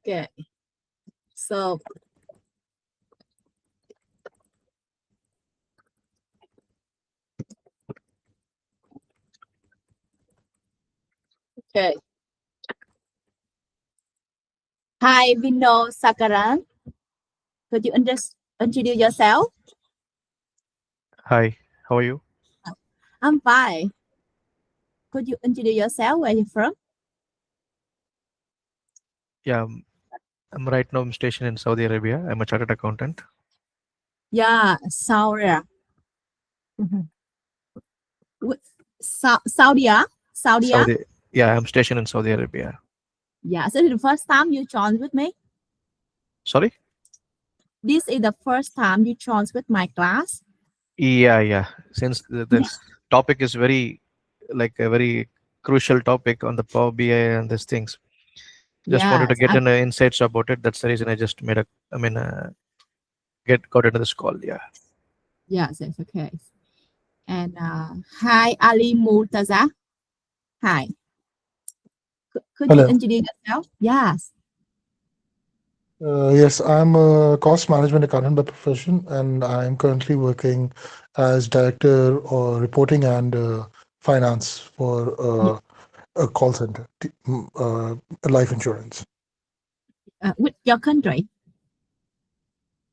Okay. So okay. Hi, Vino Sakaran. Could you introduce yourself? Hi, how are you? I'm fine. Could you introduce yourself? Where you from? Yeah, I'm right now I'm stationed in Saudi Arabia. I'm a chartered accountant. Yeah, Saudi. Mhm. Saudi. Saudi. Saudi, yeah, I'm stationed in Saudi Arabia. Yeah. So this is the first time you joined with me. Sorry? This is the first time you joined with my class. Yeah. Since Yeah. this topic is very, like a very crucial topic on the Power BI and these things, just wanted to Yes. get insights about it. That's the reason I just made a, got into this call. Yeah. Yes. It's okay. And hi, Ali Murtaza. Hi. Could you Hello. introduce yourself? Yes. Yes, I'm a cost management accountant by profession, and I'm currently working as director or reporting and finance for a call center, life insurance, With your country?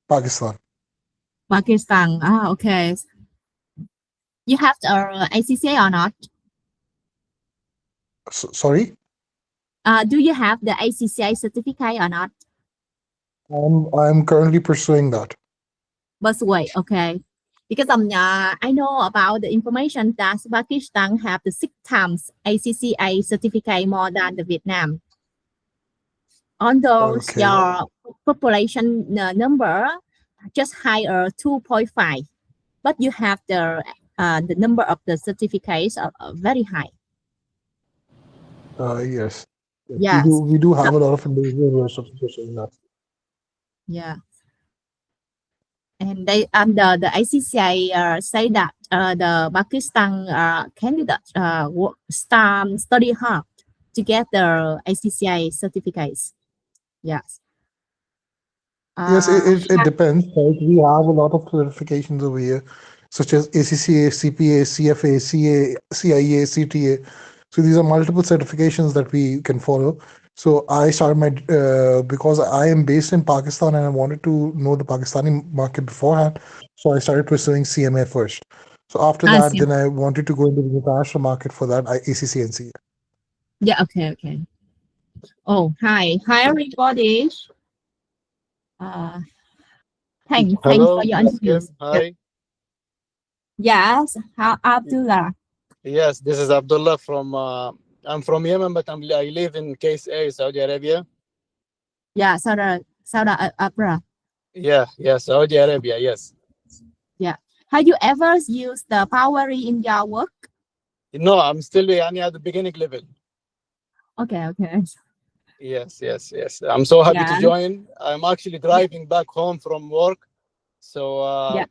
Pakistan. Pakistan. Ah, okay. You have the ACCA or not? Sorry, Do you have the ACCA certificate or not? I'm currently pursuing that. But wait, okay. Because I know about the information that Pakistan have the 6 times ACCA certificate more than the Vietnam. On those, Okay. your population number just higher 2.5, but you have the number of the certificates are very high. Yes. Yes. Yes. We do have a lot of individuals who are pursuing that. Yeah. And they the ICCI say that the Pakistan candidates study hard to get the ICCI certificates. Yes. Yes, Uh, it depends. Right? We have a lot of certifications over here, such as ACCA, CPA, CFA, CA, CIA, CTA. So these are multiple certifications that we can follow. So I started my because I am based in Pakistan and I wanted to know the Pakistani market beforehand. So I started pursuing CMA first. So after that, ASEAN. then I wanted to go into the international market for that, ACC and CA. Yeah. Okay. Oh, hi, everybody. Uh, thanks for Hello, your Miss interviews. Kim. Hi. Yes. How Abdullah? Yes, this is Abdullah from. I'm from Yemen, but I live in KSA, Saudi Arabia. Yeah. Saudi Arabia. Yeah, Saudi Arabia. Yes. Yeah. Have you ever used the Power in your work? No, I'm still at the beginning level. Okay. Yes. I'm so happy to Yeah. join. I'm actually driving back home from work, so Yeah.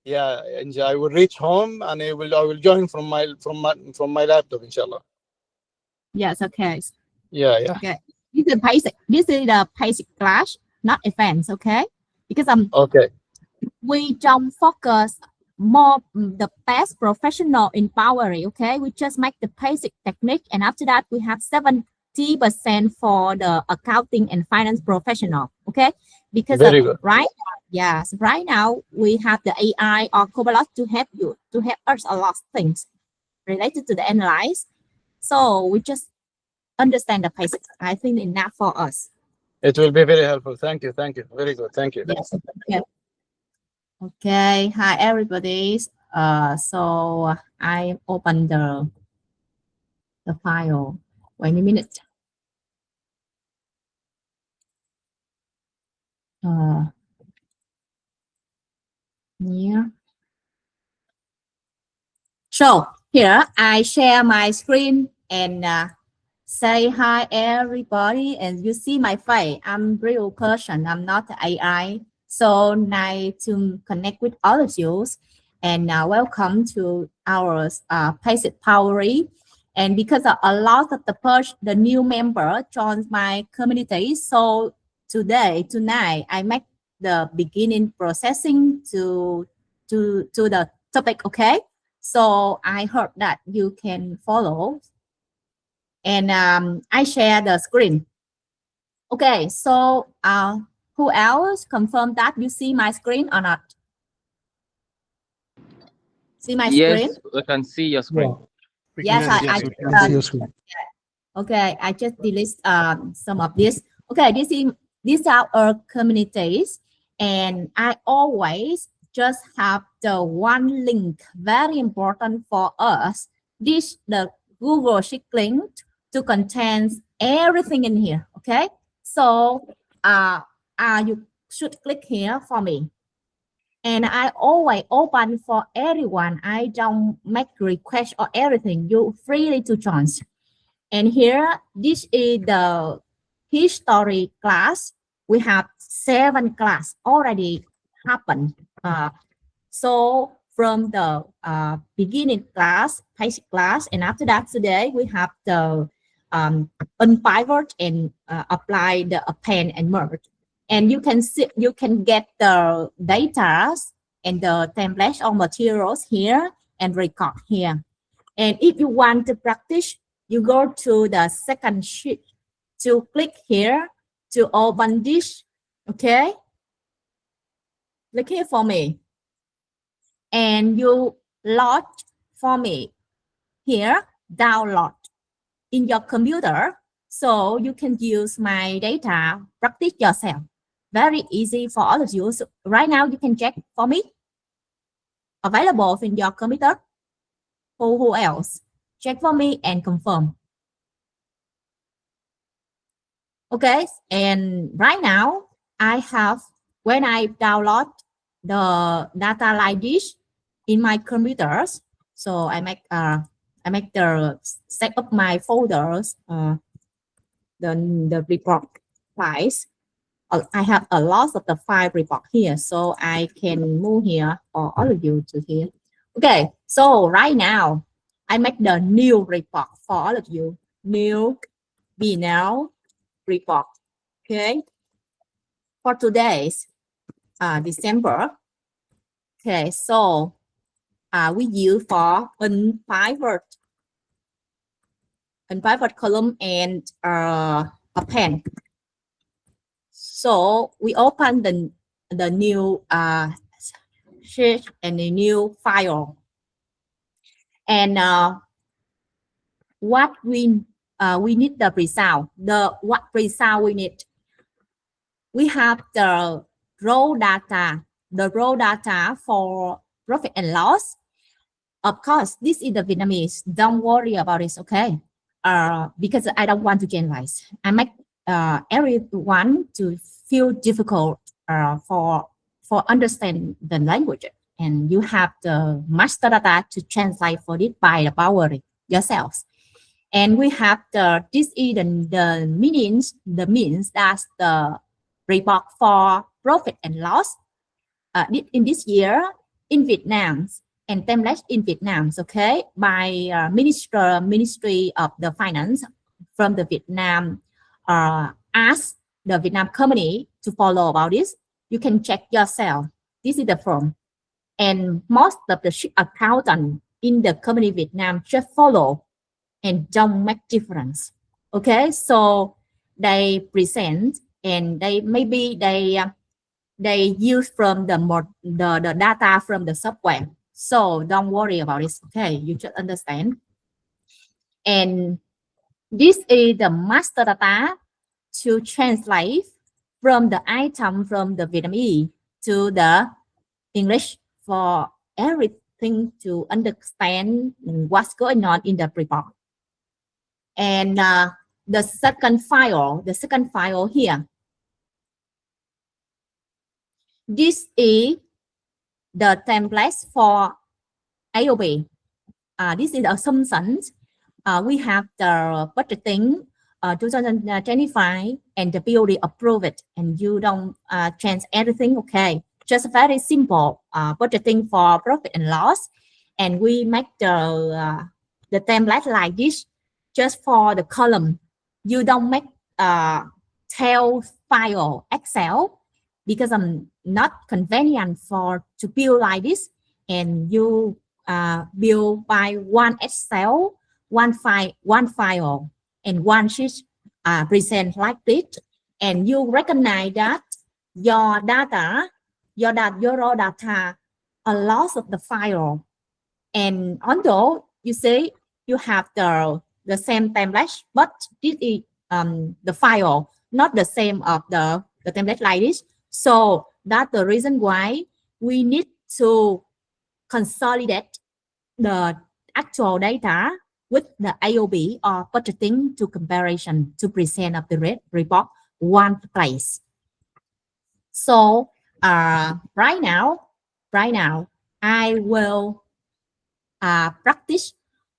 yeah, and I will reach home and I will join from my laptop, inshallah. Yes. Okay. Yeah. Okay. This is basic. This is the basic class, not advanced. Okay. Because Okay. we don't focus more the best professional in Power. Okay. We just make the basic technique, and after that we have 70% for the accounting and finance professional. Okay. Because Very good. right now we have the AI or Copilot to help us a lot of things related to the analyze. So we just understand the basics. I think enough for us. It will be very helpful. Thank you. Very good. Thank you. Yes. Okay. Hi everybody. So I open the file. Wait a minute. Yeah. So here I share my screen and say hi everybody, and you see my face. I'm real person. I'm not AI. So nice to connect with all of you, and welcome to our basic Power. And because a lot of the new member joins my community, so tonight, I make the beginning processing to the topic, okay? So I hope that you can follow. And I share the screen. Okay, so who else confirm that you see my screen or not? See my screen? Yes, we can see your screen. Yes, I See your screen. okay, I just delete some of this. Okay, these are our communities, and I always just have the one link, very important for us. This the Google Sheet link to contain everything in here. Okay, so you should click here for me. And I always open for everyone. I don't make requests or everything. You freely to join. And here, this is the history class. We have 7 class already happened. So from the beginning class, basic class, and after that today we have the Unpivot and apply the append and merge. And you can see, you can get the data and the templates or materials here and record here. And if you want to practice, you go to the second sheet to click here to open this. Okay, click here for me, and you load for me here, download in your computer, so you can use my data, practice yourself. Very easy for all of you. So right now you can check for me, available in your computer. Who else? Check for me and confirm. Okay, and right now I have, when I download the data like this in my computers, so I make the set up my folders, the report files. I have a lot of the file report here, so I can move here for all of you to here. Okay, so right now I make the new report for all of you. New now report. Okay, for today's December. Okay, so we use for Unpivot column and Append. So we open the new sheet and the new file, and what we need the result. What result we need? We have the raw data for profit and loss. Of course, this is the Vietnamese. Don't worry about it, okay? Because I don't want to generalize. I make everyone to feel difficult for understand the language, and you have the master data to translate for it by the power yourselves. And we have this is the means that's the report for profit and loss in this year in Vietnam, and template in Vietnam, okay, by Ministry of the Finance from the Vietnam. Ask the Vietnam company to follow about this. You can check yourself. This is the form, and most of the accountant in the company Vietnam just follow and don't make difference. Okay, so they present, and they use from the data from the software. So don't worry about it. Okay, you just understand. And this is the master data to translate from the item from the Vietnamese to the English for everything to understand what's going on in the report. And the second file here, this is the templates for AOB. This is the assumptions. We have the budgeting 2025 and the BOD approve it, and you don't change everything. Okay, just very simple budgeting for profit and loss, and we make the template like this. just for the column. You don't make tail file Excel because I'm not convenient for to build like this, and you build by one Excel, one file, and one sheet present like this, and you recognize that your raw data a loss of the file, and although you say you have the same template, but this is the file not the same of the template like this. So that's the reason why we need to consolidate the actual data with the AOB or budgeting to comparison to present of the report one place. So right now I will practice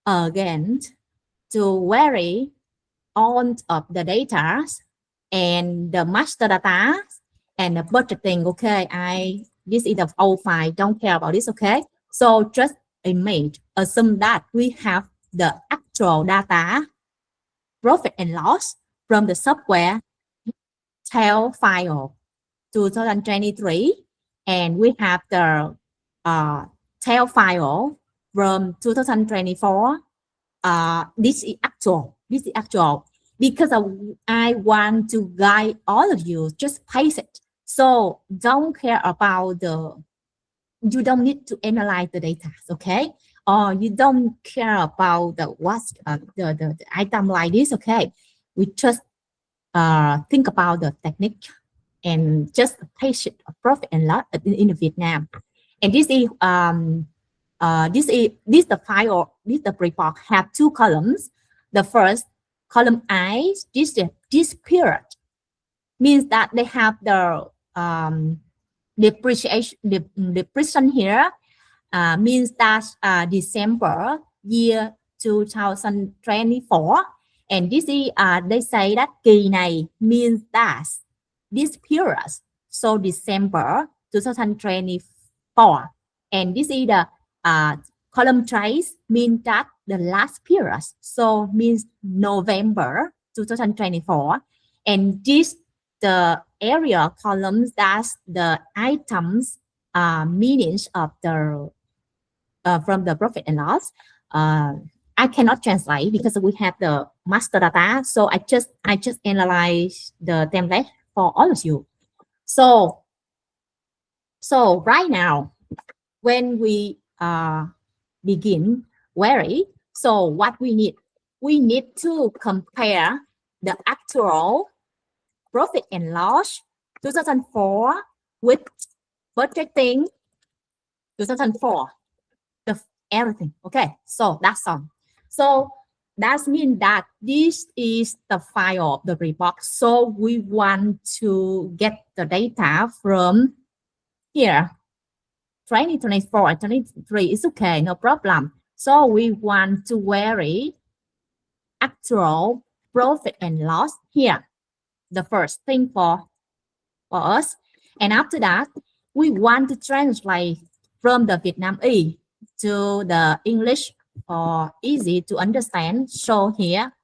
again to vary all of the data and the master data and the budgeting. Okay, this is the old file, don't care about this. Okay, so just assume that we have the actual data, profit and loss from the software tail file 2023, and we have the tail file from 2024. This is actual because I want to guide all of you, just paste it. So don't care about you don't need to analyze the data, okay? Or you don't care about the item like this, okay? We just think about the technique and just paste it profit and loss in Vietnam. And this is the file, the report have two columns. The first column I, this period means that they have the depreciation here means that December year 2024, and this is they say that kỳ này means that this period, so December 2024, and this is the column trace means that the last period, so means November 2024, and this the area columns, that's the items meanings of the from the profit and loss. I cannot translate because we have the master data, so I just analyze the template for all of you. So right now when we begin query, so what we need to compare the actual profit and loss 2004 with budgeting 2004, everything. Okay, so that's all. So that means that this is the file of the report. So we want to get the data from here, 2024, 23 is okay, no problem. So we want to vary actual profit and loss here, the first thing for us. And after that, we want to translate from the Vietnamese to the English or easy to understand. So here,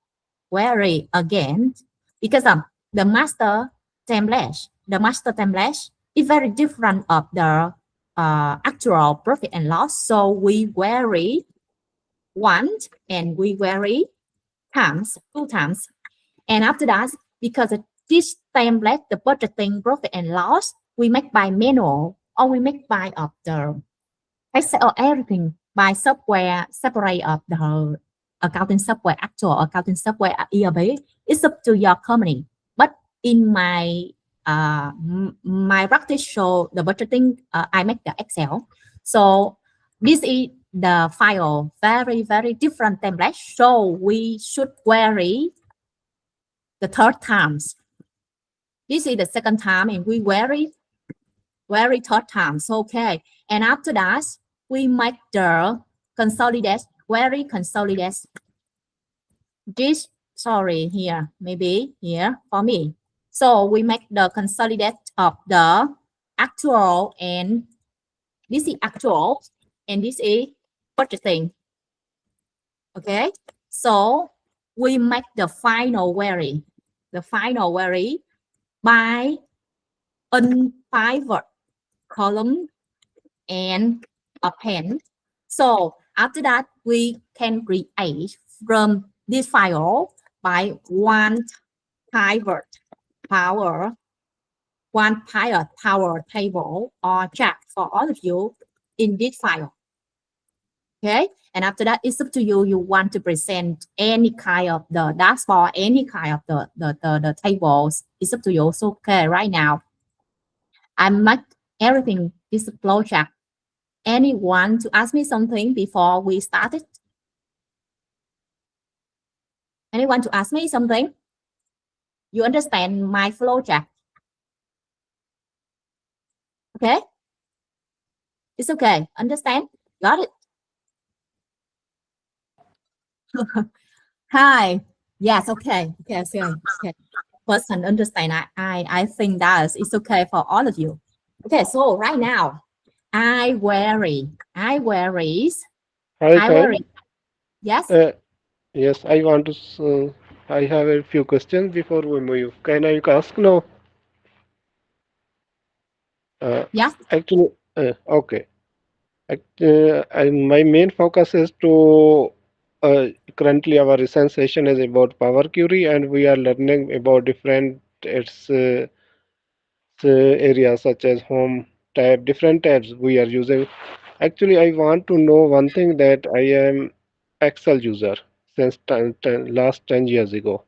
vary again, because the master template is very different of the actual profit and loss. So we vary once and we vary two times. And after that, because this template, the budgeting profit and loss, we make by manual or we make by of the Excel or everything by software separate of the accounting software, actual accounting software ERP. It's up to your company. But in my my practice show the budgeting, I make the Excel. So this is the file, very different template. So we should query the third times. This is the second time, and we vary third times. Okay, and after that we make the consolidate, query consolidate. This, sorry, here, maybe here for me. So we make the consolidate of the actual, and this is actual and this is budgeting. Okay, so we make the final query by Unpivot, column, and append. So after that, we can create from this file by one pivot power table or chart for all of you in this file. Okay, and after that, it's up to you. You want to present any kind of the dashboard, any kind of the tables. It's up to you. So okay, right now, I make everything this flow chart. Anyone to ask me something before we started? Anyone to ask me something? You understand my flow chart? Okay? It's okay. Understand? Got it? Hi. Yes, okay. Okay, okay. Person understand. I think that it's okay for all of you. Okay, so right now, I worry. Hi, Yes. yes, I want to. I have a few questions before we move. Can I ask now? Yes. Actually, okay. My main focus is to currently our recent session is about Power Query, and we are learning about different areas such as home tab, different tabs we are using. Actually, I want to know one thing that I am Excel user since last 10 years ago.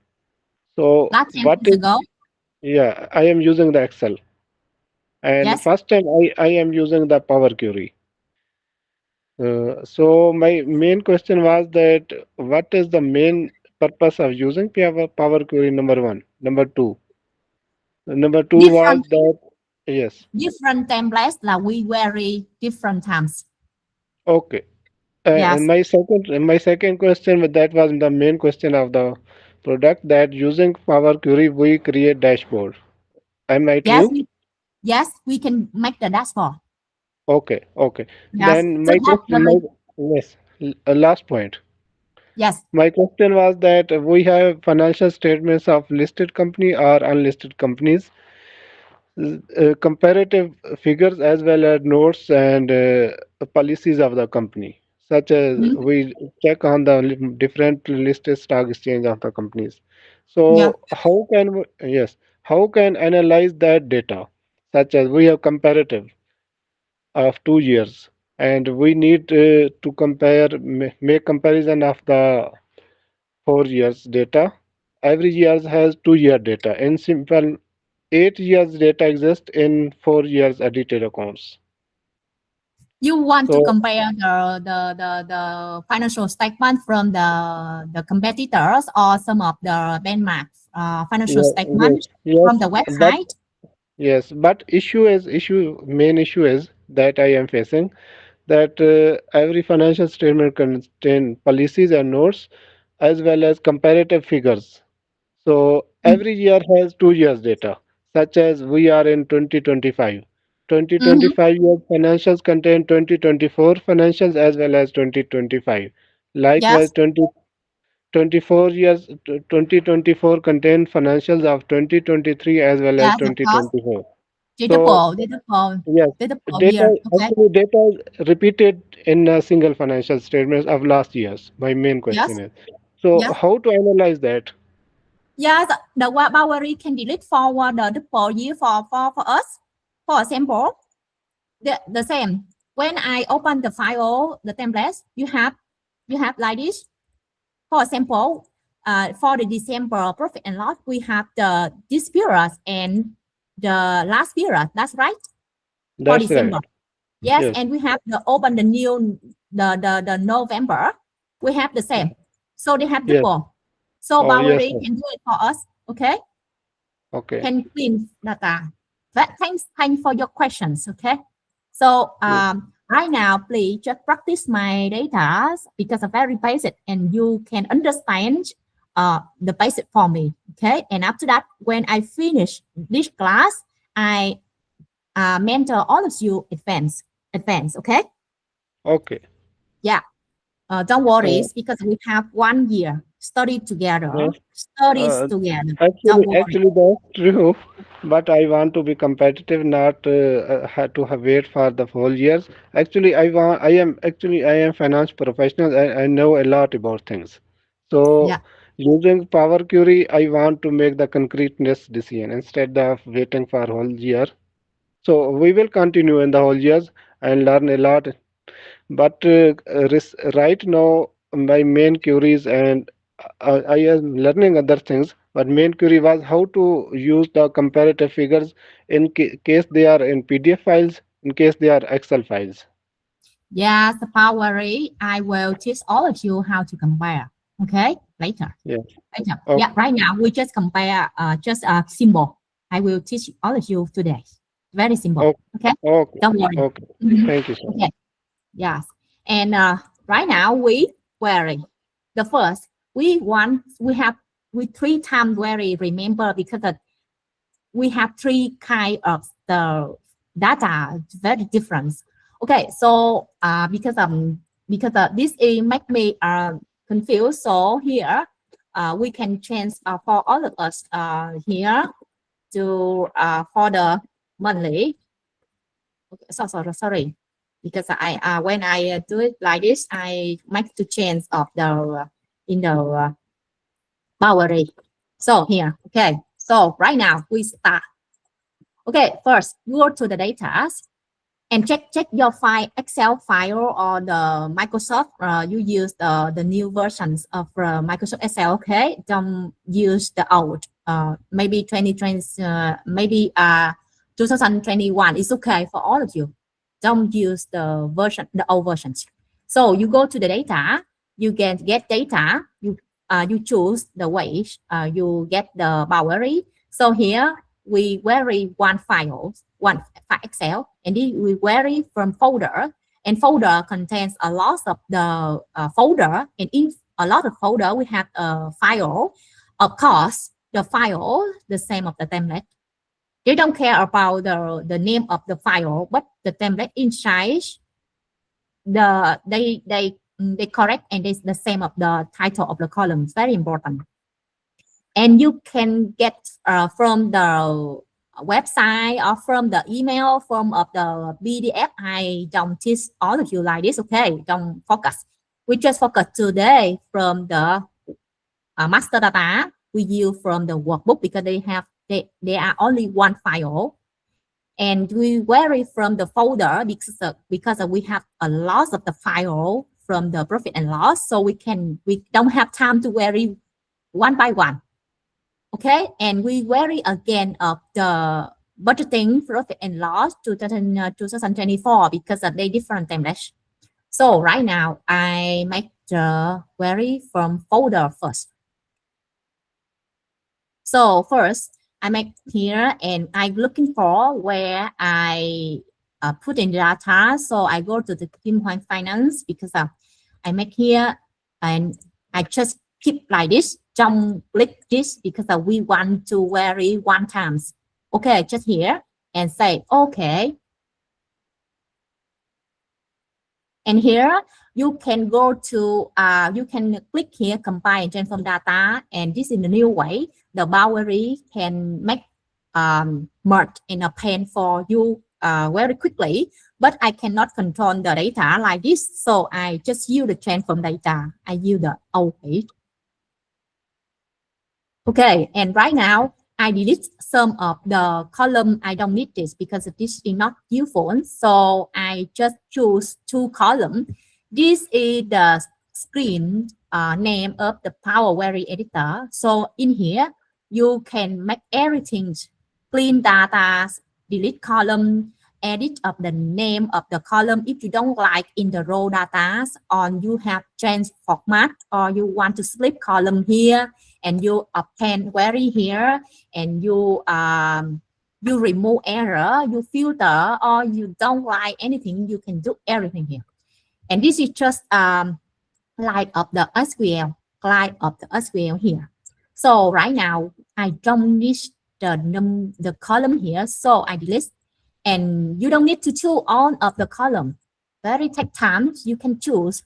So Last 10 what years is, ago. yeah, I am using the Excel. And Yes. first time I am using the Power Query. So my main question was that what is the main purpose of using Power Query, number one? Number two. Number two was Different that, yes, templates that we vary different times. okay. Yes. And my second question, but that was the main question of the product, that using Power Query we create dashboard. Am I Yes. true? Yes, we can make the dashboard. Okay, okay. Yes. Then So my have question, yes, last point. yes. My question was that we have financial statements of listed company or unlisted companies, comparative figures as well as notes and policies of the company, such as Mhm. we check on the different listed stock exchange of the companies. Yeah. So how can we, yes, how can analyze that data, such as we have comparative of 2 years, and we need to make comparison of the 4 years data. Every year has 2 year data. In simple, 8 years data exists in 4 years audited accounts. You want to So compare the financial statement from the competitors or some of the benchmarks financial yeah, statement from yes, the but website. but main issue is that I am facing that every financial statement contain policies and notes as well as comparative figures. So Mm. every year has 2 years data, such as we are in 2025. Mhm. 2025 year financials contain 2024 financials as well as 2025. Likewise, Yes. 2024 years 2024 contain financials of 2023 as well as Yes, of course. 2024. Data So pool, data pool, yes, data pool data year. Okay. actually data is repeated in a single financial statements of last years. My main question Yes. is, so Yes. how to analyze that? Yes. The web boundary can delete forward the pool year for us. For example, the same. When I open the file, the templates, you have like this. For example, for the December profit and loss, we have this period and the last period. That's right. For That's December. right. Yes, Yes. and we have the open the new the November. We have the same. So they have Yes. double. So Oh, yes, Bowery sir. can do it for us. Okay. Okay. Can clean data. But thanks for your questions. Okay. So Yes. right now, please just practice my data because it's very basic and you can understand the basic for me. Okay. And after that, when I finish this class, I mentor all of you advance. Okay. Okay. Yeah. Don't worry Uh, because we have 1 year. Study together. Yes. Studies together. Don't Actually, worry. actually, that's true. But I want to be competitive, not have to have wait for the whole years. Actually, I am finance professional. I know a lot about things. So Yeah. using Power Query, I want to make the concreteness decision instead of waiting for whole year. So we will continue in the whole years and learn a lot. But right now, my main queries and I am learning other things. But main query was how to use the comparative figures in case they are in PDF files, in case they are Excel files. Yes, the Power I will teach all of you how to compare. Okay, later. Yes. Later. Okay. Yeah, right now we just compare just a symbol. I will teach all of you today. Very simple. Okay. Okay, Okay. don't worry. Okay. Mhm. Thank you, sir. Okay. Yes. And right now we query. The first we three times query. Remember because we have three kind of the data very different. Okay, so because this is make me confused. So here we can change for all of us here to for the monthly. Okay, sorry. Because I when I do it like this, I make to change of the in the Power. So here, okay. So right now we start. Okay, first you go to the data and check your file, Excel file or the Microsoft. You use the new versions of Microsoft Excel. Okay, don't use the old. Maybe 2020, maybe 2021. It's okay for all of you. Don't use the old versions. So you go to the data. You can get data. You choose the way you get the boundary. So here we query one file Excel, and then we query from folder, and folder contains a lot of the folder, and in a lot of folder we have a file. Of course, the file the same of the template. They don't care about the name of the file, but the template inside they correct, and it's the same of the title of the column. Very important. And you can get from the website or from the email form of the PDF. I don't teach all of you like this. Okay, don't focus. We just focus today from the master data. We use from the workbook because they are only one file. And we query from the folder because we have a lot of the file from the profit and loss. So we don't have time to query one by one. Okay, and we query again of the budgeting profit and loss 2024 because of the different templates. So right now I make the query from folder first. So first I make here, and I'm looking for where I put in data. So I go to the pinpoint finance because I make here, and I just keep like this. Don't click this because we want to query one times. Okay, just here and say okay. And here you can go to you can click here combine and transform data, and this is the new way the boundary can make merge in Append for you very quickly. But I cannot control the data like this, so I just use the transform data. I use the OH. Okay, and right now I delete some of the column. I don't need this because this is not useful. So I just choose two columns. This is the screen name of the Power Query editor. So in here, you can make everything: clean data, delete column, edit of the name of the column if you don't like in the raw data, or you have change format, or you want to split column here, and you append query here, and you remove error, you filter, or you don't like anything, you can do everything here. And this is just like of the SQL, client of the SQL here. So right now I don't need the column here, so I delete. And you don't need to choose all of the column. Very take time. You can choose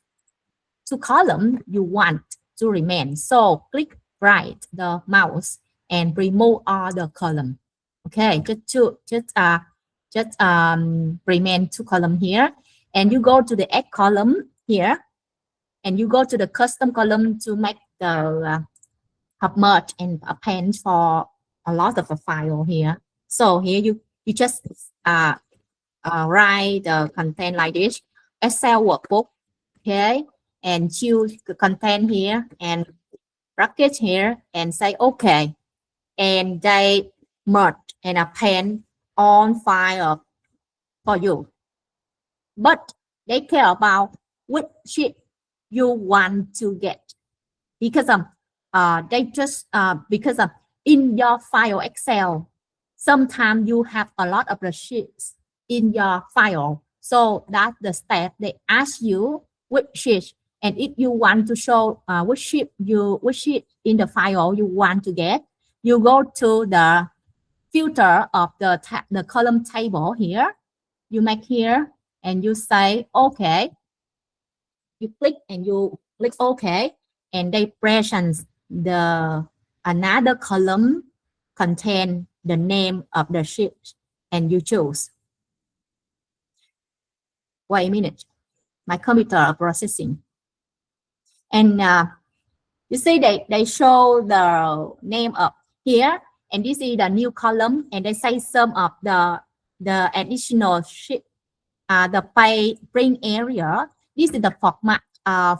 two column you want. to remain. So click right the mouse and remove all the column. Okay, just remain 2 column here, and you go to the add column here, and you go to the custom column to make the merge and append for a lot of the file here. So here you just write the content like this, Excel workbook, okay, and choose the content here and bracket here and say okay, and they merge and append on file for you. But they care about which sheet you want to get, because they just because in your file Excel, sometimes you have a lot of the sheets in your file. So that's the step they ask you which sheet, and if you want to show which sheet in the file you want to get, you go to the filter of the column table here. You make here and you say okay. You click and you click OK, and they present the another column contain the name of the sheet, and you choose. Wait a minute, my computer are processing, and you see they show the name of here, and this is the new column, and they say some of the additional sheet, the pay print area. This is the format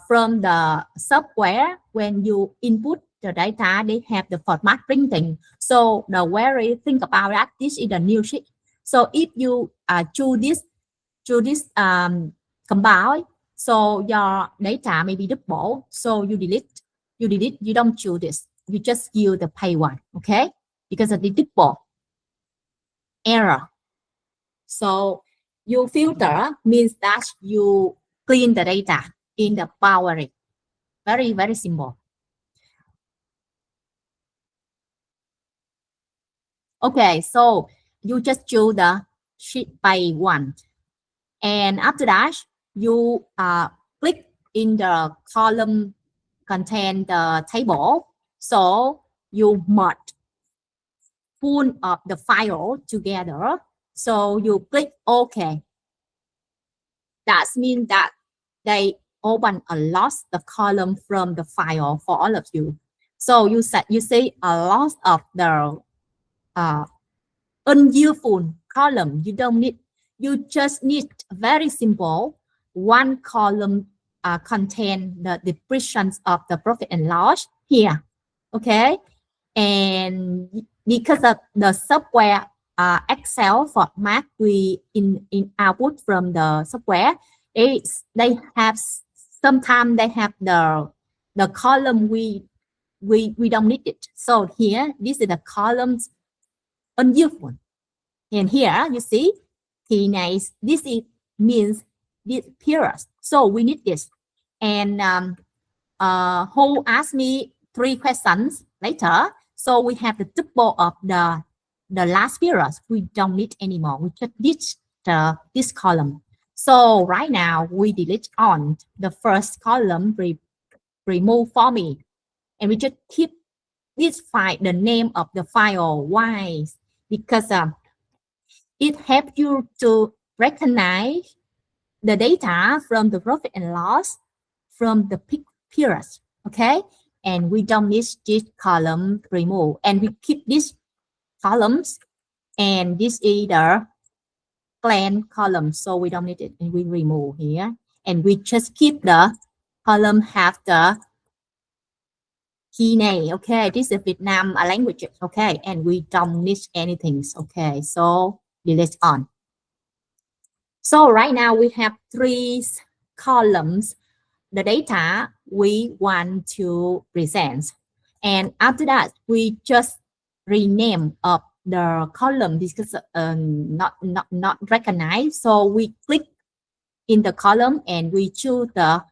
from the software. When you input the data, they have the format printing. So the very think about that, this is the new sheet. So if you choose this combine, so your data may be double. So you delete. You don't choose this. You just use the pay one, okay? Because of the double error. So you filter means that you clean the data in the Power. Very, very simple. Okay, so you just choose the sheet by one. And after that, you click in the column contain the table. So you merge full of the file together. So you click OK. That means that they open a lot of column from the file for all of you. So you see a lot of the unuseful column. You don't need. You just need very simple one column contain the descriptions of the profit and loss here. Okay, and because of the software Excel format we in output from the software, they have sometimes they have the column we don't need it. So here this is the columns unuseful, and here you see thì này, this is means this period. So we need this. And who asked me 3 questions later, so we have the double of the last period. We don't need anymore. We just need this column. So right now we delete on the first column, remove for me, and we just keep this file, the name of the file. Why? Because it helps you to recognize the data from the profit and loss from the peak period. Okay, and we don't need this column remove, and we keep these columns, and this is the plan column, so we don't need it, and we remove here, and we just keep the column have the key name. Okay, this is Vietnam language. Okay, and we don't need anything. Okay, so delete on. So right now we have 3 columns, the data we want to present, and after that we just rename of the column because not recognized. So we click in the column and we choose the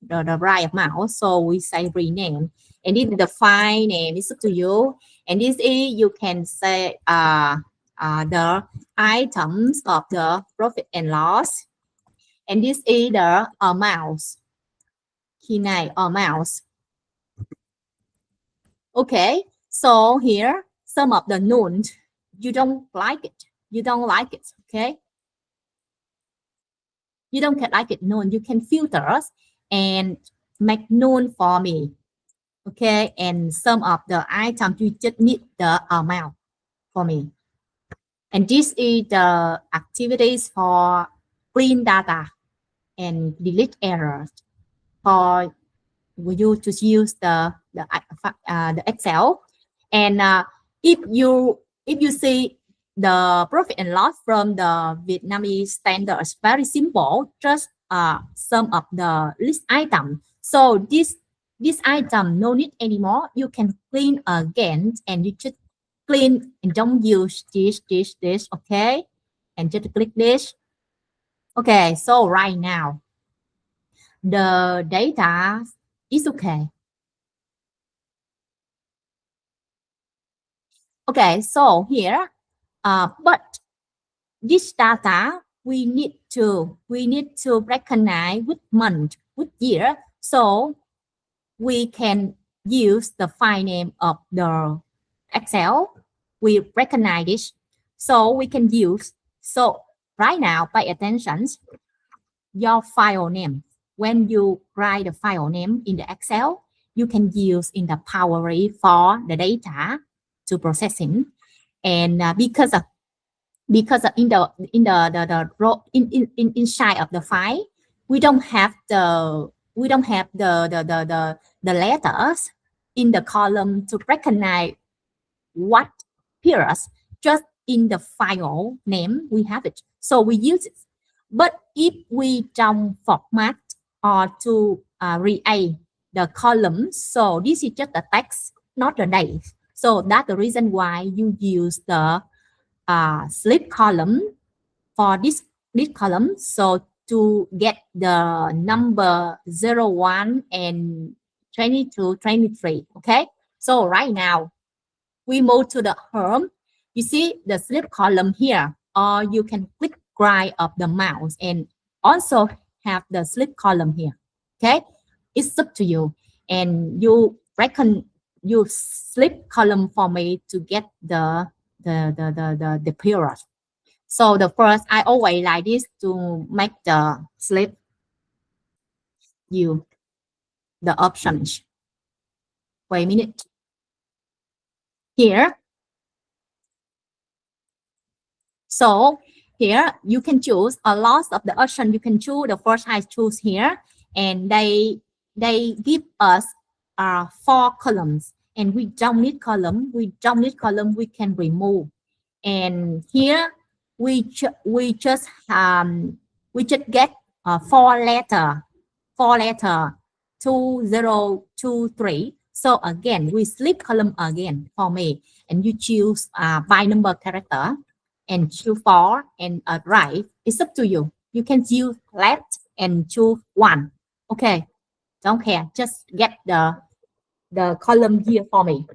right mouse. So we say rename, and this is the file name. It's up to you. And this is you can say the items of the profit and loss, and this is the amount. Khi này amount. Okay, so here some of the noon, you don't like it. You don't like it. Okay, you don't like it known. You can filter and make known for me. Okay, and some of the items you just need the amount for me. And this is the activities for clean data and delete errors for you to use the Excel. And if you see the profit and loss from the Vietnamese standards, very simple, just some of the list item. So this item no need anymore. You can clean again, and you just clean and don't use this. Okay, and just click this. Okay, so right now the data is okay. Okay, so here, but this data we need to recognize which month, which year, so we can use the file name of the Excel. We recognize this, so we can use. So right now, pay attention. Your file name. When you write the file name in the Excel, you can use in the Power for the data to processing. And because of in inside of the file, we don't have the letters in the column to recognize what appears. Just in the file name we have it, so we use it. But if we don't format or to create the columns, so this is just the text, not the date. So that's the reason why you use the slip column for this column. So to get the number 01 and 22, 23. Okay. So right now we move to the home. You see the slip column here, or you can click right of the mouse and also have the slip column here. Okay, it's up to you, and you reckon you slip column for me to get the period. So the first, I always like this to make the slip you the options. Wait a minute. Here, so here you can choose a lot of the option. You can choose the first I choose here, and they give us 4 columns, and we don't need column. We can remove. And here we just get 4 letter 2023. So again we slip column again for me, and you choose by number character and choose 4 and right. It's up to you. You can choose left and choose 1. Okay, don't care, just get the column here for me.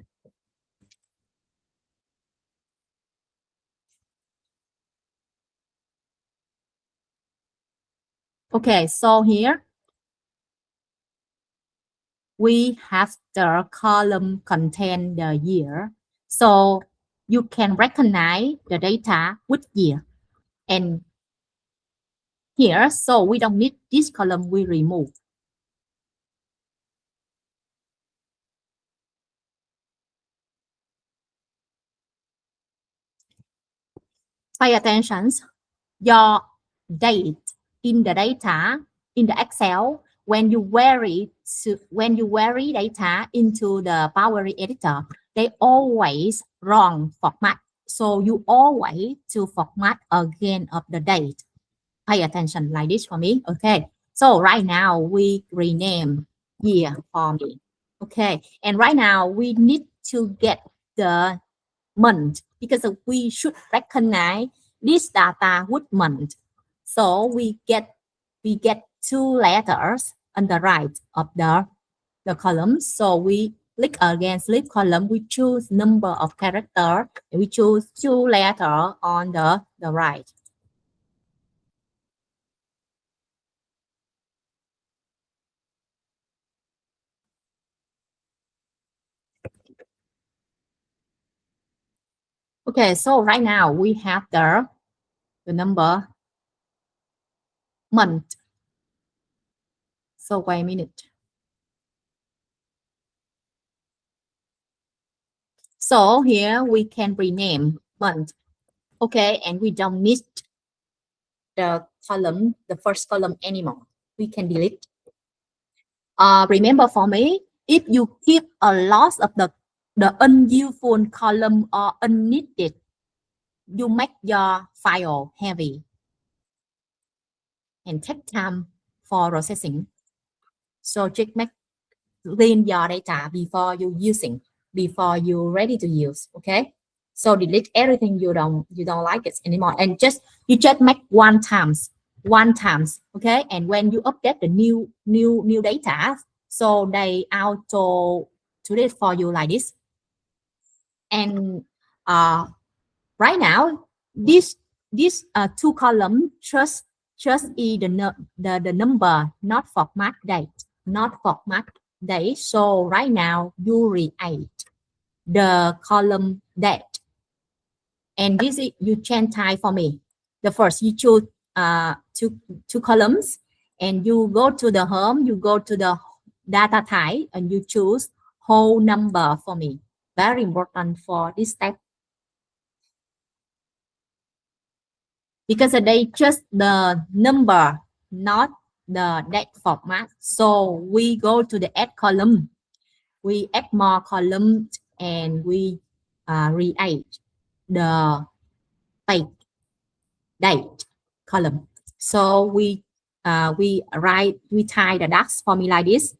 Okay, so here we have the column contain the year, so you can recognize the data with year. And here, so we don't need this column, we remove. Pay attention, your date in the data in the Excel, when you vary data into the Power Editor, they always wrong format. So you always to format again of the date. Pay attention like this for me. Okay. So right now we rename year for me. Okay. And right now we need to get the month, because we should recognize this data with month. So we get 2 letters on the right of the column. So we click again slip column, we choose number of character, and we choose 2 letter on the right. Okay, so right now we have the number month. So wait a minute. So here we can rename month. Okay, and we don't need the column, the first column anymore. We can delete. Remember for me, if you keep a lot of the unuseful column or unneeded, you make your file heavy and take time for processing. So just make clean your data before you using, before you ready to use. Okay. So delete everything you don't like it anymore, and you just make one times. Okay. And when you update the new data, so they auto do it for you like this. And right now this two column just is the number, not format date. So right now you create the column date, and this is you change type for me. The first you choose two columns, and you go to the home, you go to the data type, and you choose whole number for me. Very important for this step, because they just the number, not the date format. So we go to the add column, we add more columns, and we create the date column. So we tie the dots for me like this,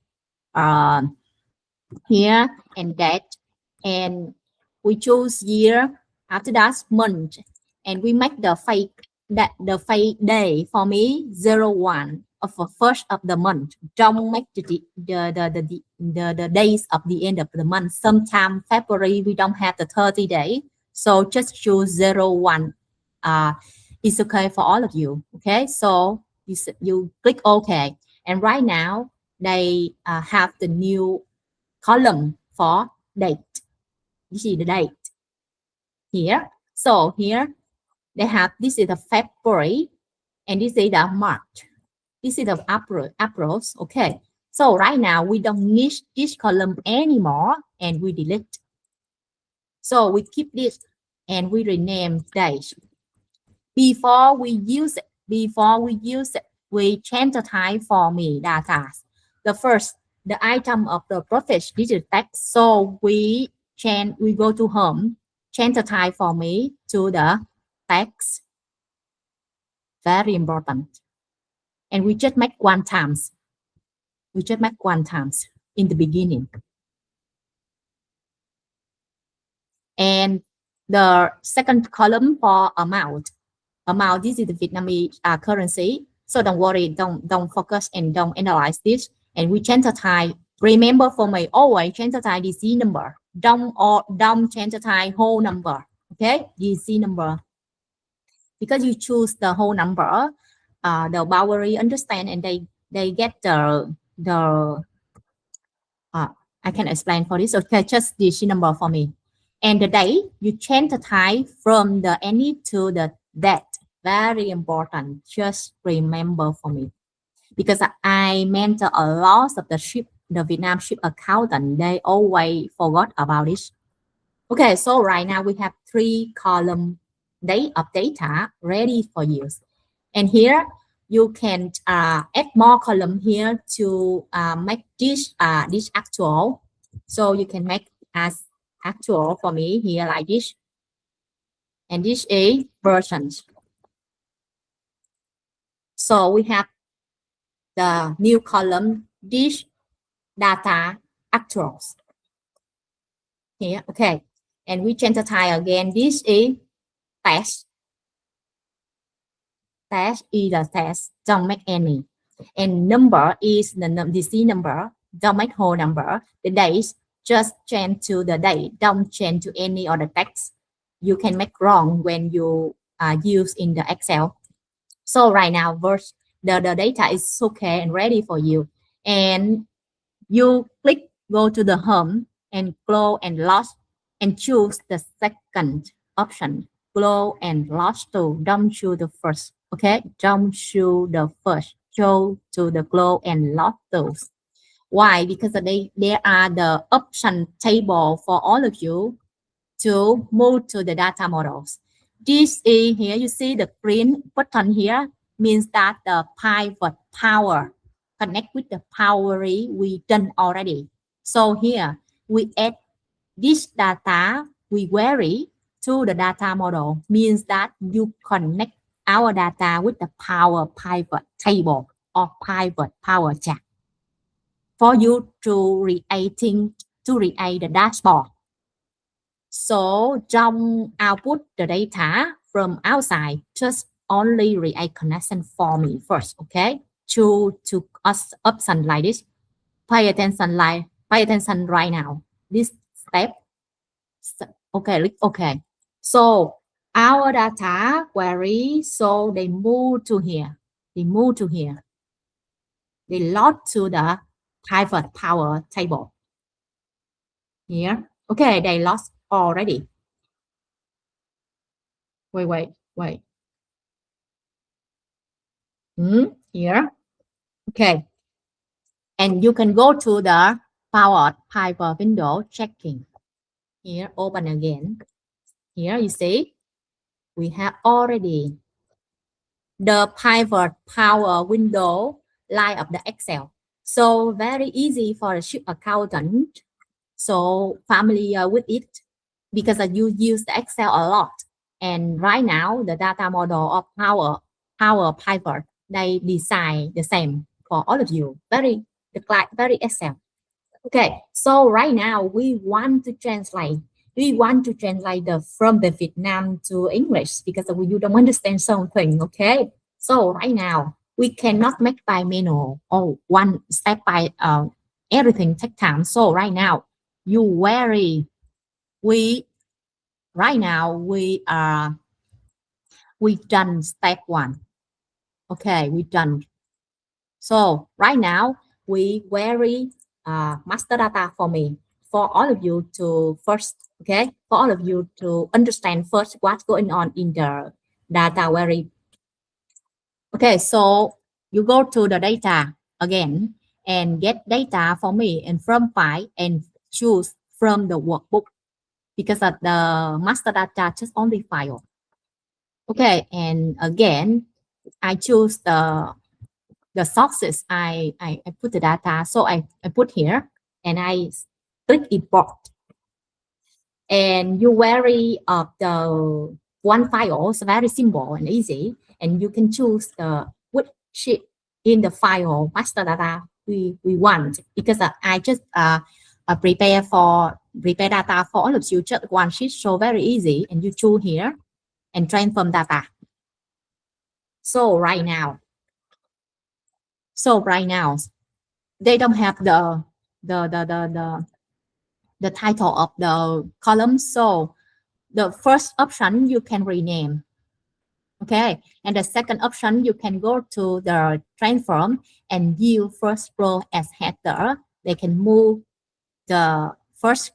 here and date, and we choose year, after that month, and we make the fake day for me 01 of the first of the month. Don't make the days of the end of the month. Sometime February we don't have the 30 day, so just choose 01. It's okay for all of you. Okay, so you click OK, and right now they have the new column for date. This is the date here. So here they have, this is the February, and this is the March. This is the April. Okay. So right now we don't need this column anymore, and we delete. So we keep this and we rename date. Before we use it, we change the type for me data. The first, the item of the profit, this is text. So we go to home, change the type for me to the text. Very important. And we just make one times. In the beginning. And the second column for amount. This is the Vietnamese currency. So don't worry, don't focus and don't analyze this. And we change the type. Remember for me, always change the type DC number. Don't change the type whole number. Okay, DC number. Because you choose the whole number, the boundary understand, and they get the I can explain for this. Okay, just DC number for me. And the day you change the type from the any to the date. Very important. Just remember for me, because I mentor a lot of the Vietnam ship accountant. They always forgot about this. Okay, so right now we have 3 column date of data ready for use. And here you can add more column here to make this actual. So you can make as actual for me here like this. And this is versions. So we have the new column, this data actuals. Here, okay. And we change the type again. This is test. Test is the test. Don't make any. And number is the DC number. Don't make whole number. The dates just change to the date. Don't change to any other text. You can make wrong when you use in the Excel. So right now, the data is okay and ready for you. And you go to the home and close and lost and choose the second option, glow and loss to jump to the first. Okay, jump to the first, show to the glow and loss tools. Why? Because there are the option table for all of you to move to the data models. This is here, you see the green button here means that the pivot power connect with the power we done already. So here we add this data, we query to the data model, means that you connect our data with the power pivot table or pivot power chart for you to create the dashboard. So trong output the data from outside, just only create connection for me first, okay? To us option like this. Pay attention right now. This step. Okay, click okay. So our data query, so they move to here. They move to here. They load to the pivot power table. Here. Okay, they lost already. Wait. Here. Okay. And you can go to the Power Pivot window checking. Here, open again. Here you see, we have already the pivot power window line of the Excel. So very easy for a ship accountant. So familiar with it because you use the Excel a lot. And right now the data model of Power Pivot, they design the same for all of you. Very Excel. Okay, so right now we want to translate. We want to translate from the Vietnam to English because you don't understand something. Okay, so right now we cannot make by manual or one step by everything take time. So right now we done step 1. Okay, we done. So right now we query master data for me, for all of you to first, okay, for all of you to understand first what's going on in the data query. Okay, so you go to the data again and get data for me and from file and choose from the workbook because of the master data just only file. Okay, and again I choose the sources. I put the data, so I put here and I click import. And you query of the one file is very simple and easy, and you can choose the which sheet in the file master data we want, because I just prepare data for all of you, just one sheet, so very easy, and you choose here and transform data. So right now they don't have the title of the column, so the first option you can rename. Okay, and the second option you can go to the transform and view first row as header. They can move the first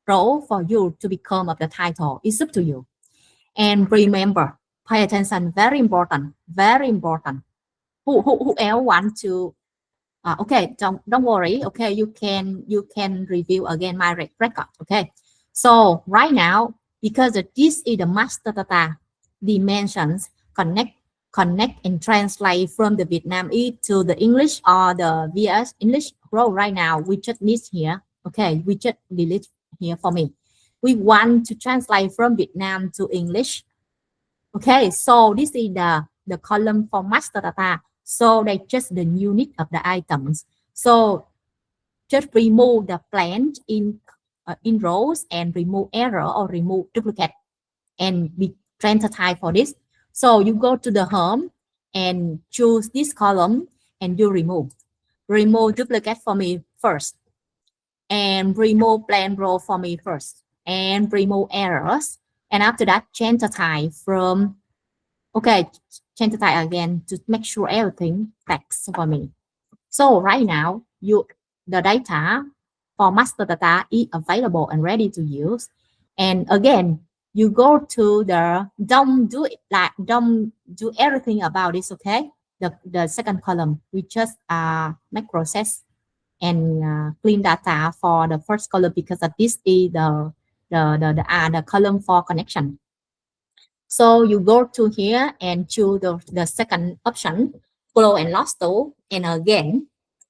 row for you to become of the title. It's up to you. And remember, pay attention, very important. Who else want to okay, don't worry. Okay, you can review again my record. Okay, so right now, because this is the master data dimensions, connect and translate from the Vietnamese to the English or the VS English row. Right now we just need here. Okay, we just delete here for me. We want to translate from Vietnam to English. Okay, so this is the column for master data. So they just the unit of the items. So just remove the blank in rows and remove error or remove duplicate and be transfer type for this. So you go to the home and choose this column and you remove duplicate for me first, and remove blank row for me first, and remove errors, and after that change the type from change the type again to make sure everything text for me. So right now the data for master data is available and ready to use. And again, you go to the, don't do it like, don't do everything about this, okay? The second column, we just make process and clean data for the first column, because this is the column for connection. So you go to here and choose the second option, flow and loss tool, and again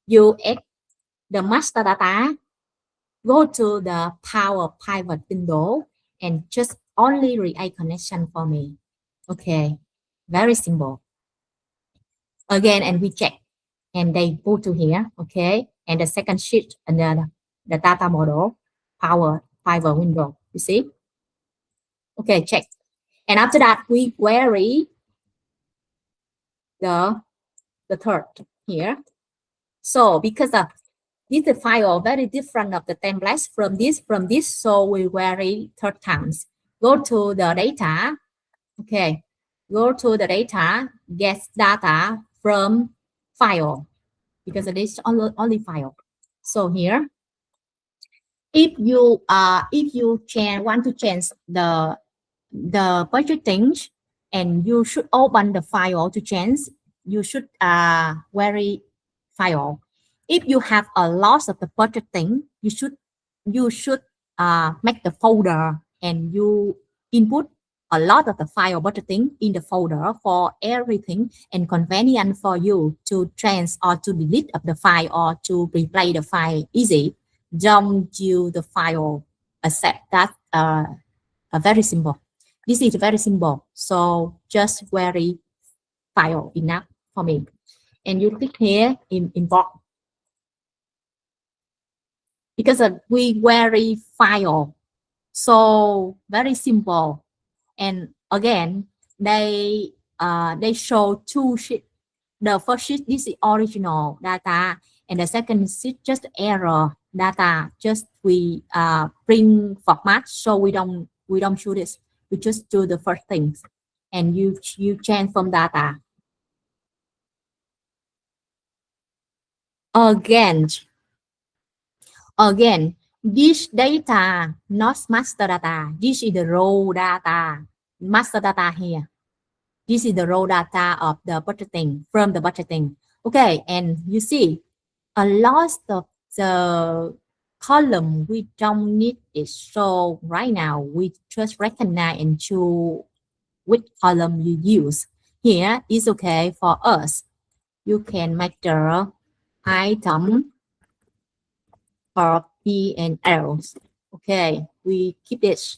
you add the master data, go to the Power Pivot window and just only create connection for me. Okay, very simple. Again, and we check, and they go to here. Okay, and the second sheet and the data model, Power Pivot window. You see? Okay, check. And after that, we query the third here. So because of this file very different of the templates from this, so we query third times. Go to the data. Okay, go to the data, get data from file, because it is only file. So here, if you want to change the budgeting, and you should open the file to change, you should query file. If you have a lot of the budgeting, you should make the folder, and you input a lot of the file budgeting in the folder for everything, and convenient for you to change or to delete of the file or to replay the file easy. Don't use the file accept that very simple. This is very simple. So just query file enough for me. And you click here in import. Because we query file. So very simple. And again, they show two sheets. The first sheet, this is original data, and the second sheet just error data. Just we bring format, so we don't show this. We just do the first things, and you change from data. Again, this data not master data. This is the raw data. Master data here. This is the raw data of the budgeting, from the budgeting. Okay, and you see a lot of the column we don't need it. So right now we just recognize and choose which column you use. Here is okay for us. You can make the item for P and L. Okay, we keep this.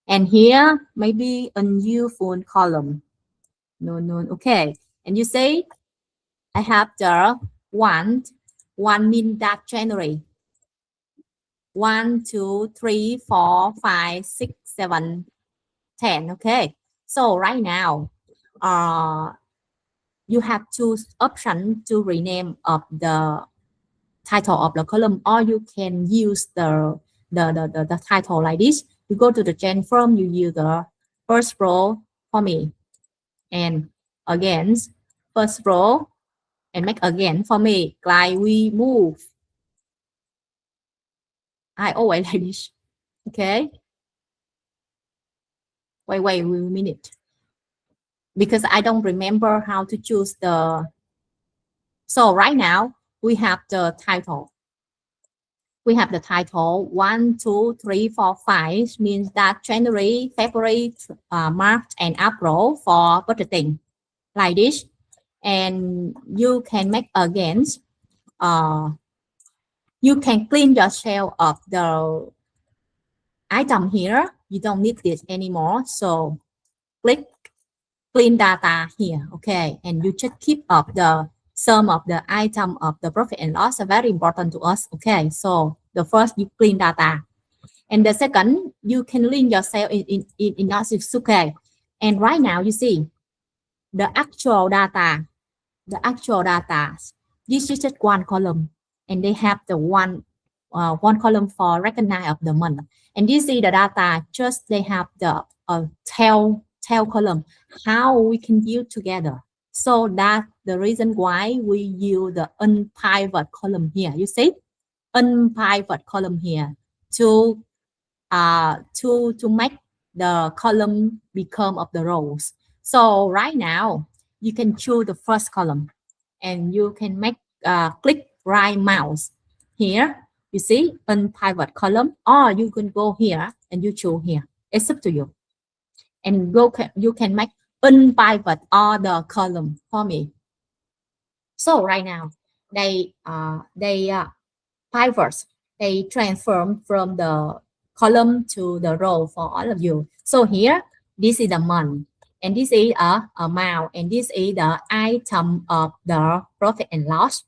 And here maybe a new phone column. No, okay. And you say, I have the one mean that January. 1, 2, 3, 4, 5, 6, 7, 10. Okay. So right now, you have two options to rename of the title of the column, or you can use the title like this. You go to the gen form, you use the first row for me. And again, first row, and make again for me, like we move. I always like this. Okay. Wait a minute. Because I don't remember how to choose the. So right now we have the title. We have the title 1, 2, 3, 4, 5 means that January, February, March, and April for budgeting, like this. And you can make again. You can clean yourself of the item here. You don't need this anymore. So click clean data here. Okay, and you just keep up the sum of the item of the profit and loss are very important to us. Okay, so the first you clean data, and the second you can link yourself in us. Okay, and right now you see the actual data. This is just one column, and they have the one column for recognize of the month, and this is the data. Just they have the tail column. How we can use together? So that's the reason why we use the unpivot column here. You see, unpivot column here to make the column become of the rows. So right now, you can choose the first column and you can make click right mouse here. You see unpivot column, or you can go here and you choose here. It's up to you. And you can make unpivot all the column for me. So right now, they pivots, they transform from the column to the row for all of you. So here, this is the month, and this is a amount, and this is the item of the profit and loss.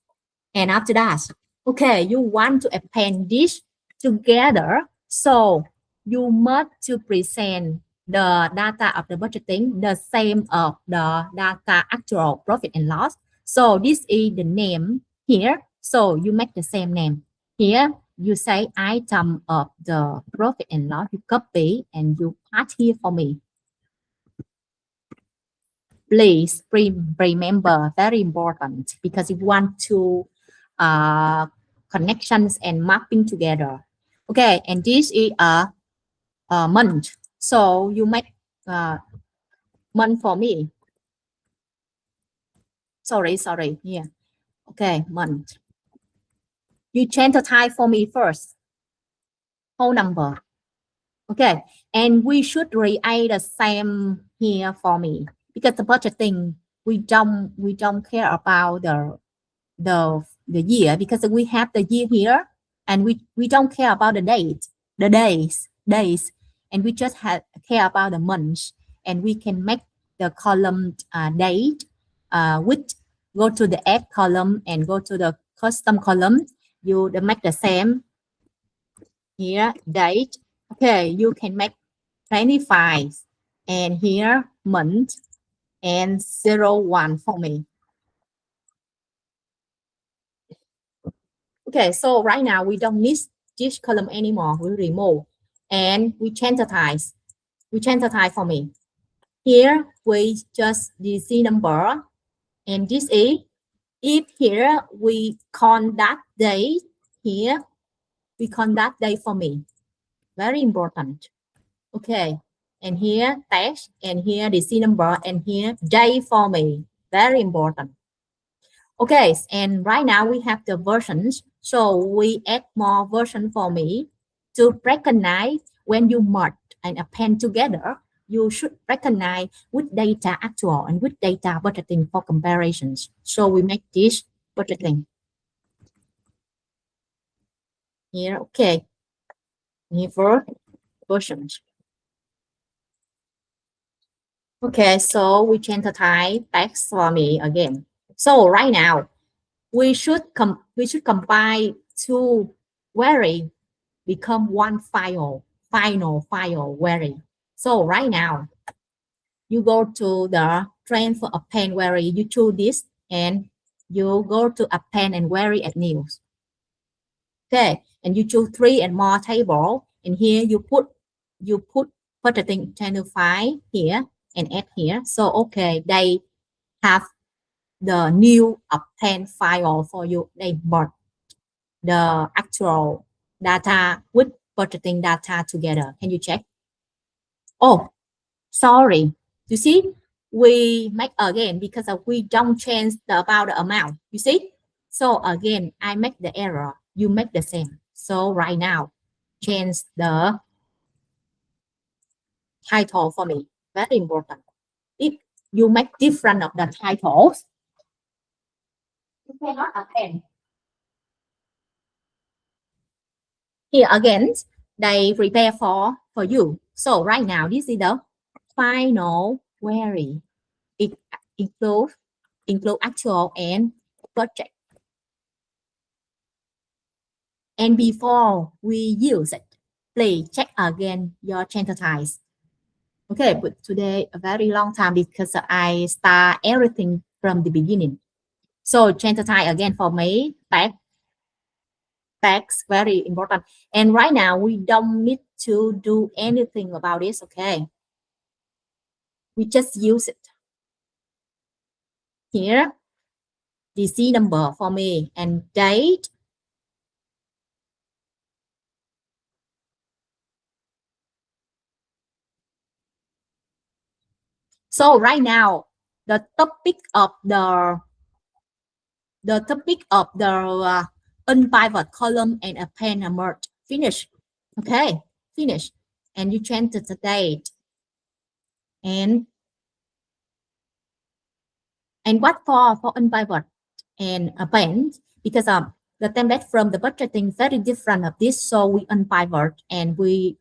And after that, okay, you want to append this together. So you must to present the data of the budgeting the same of the data actual profit and loss. So this is the name here. So you make the same name. Here you say item of the profit and loss. You copy and you paste here for me. Please remember, very important, because you want to connections and mapping together. Okay, and this is a month. So you make month for me. Sorry, here. Okay, month. You change the type for me first. Whole number. Okay, and we should create the same here for me, because the budgeting we don't care about the year, because we have the year here, and we don't care about the days, and we just care about the months, and we can make the column date which go to the add column and go to the custom column. You make the same here, date. Okay, you can make 25 and here month and 01 for me. Okay, so right now we don't need this column anymore. We remove and we change the type. We change the type for me. Here we just DC number, and this is if here we conduct date here, we conduct date for me. Very important. Okay, and here text, and here DC number, and here day for me. Very important. Okay, and right now we have the versions. So we add more version for me to recognize when you merge and append together. You should recognize with data actual and with data budgeting for comparisons. So we make this budgeting here. Okay, here for versions. Okay, so we change the type text for me again. So right now we should combine two query become one final file query. So right now you go to the transfer append query, you choose this and you go to append and query at news. Okay, and you choose 3 and more table, and here you put budgeting channel file here and add here. So okay, they have the new append file for you. They merge the actual data with budgeting data together. Can you check? Oh, sorry. You see, we make again because we don't change about the amount. You see? So again, I make the error. You make the same. So right now, change the title for me. Very important. If you make different of the titles, you cannot append. Here again, they prepare for you. So right now, this is the final query. It include actual and project. And before we use it, please check again your change types. Okay, but today a very long time because I start everything from the beginning. So change type again for me, text very important. And right now we don't need to do anything about this. Okay, we just use it. Here, DC number for me and date. So right now, the topic of the unpivot column and append and merge finish. Okay, finish, and you change the date and what for unpivot and append, because the template from the budgeting very different of this, so we unpivot and we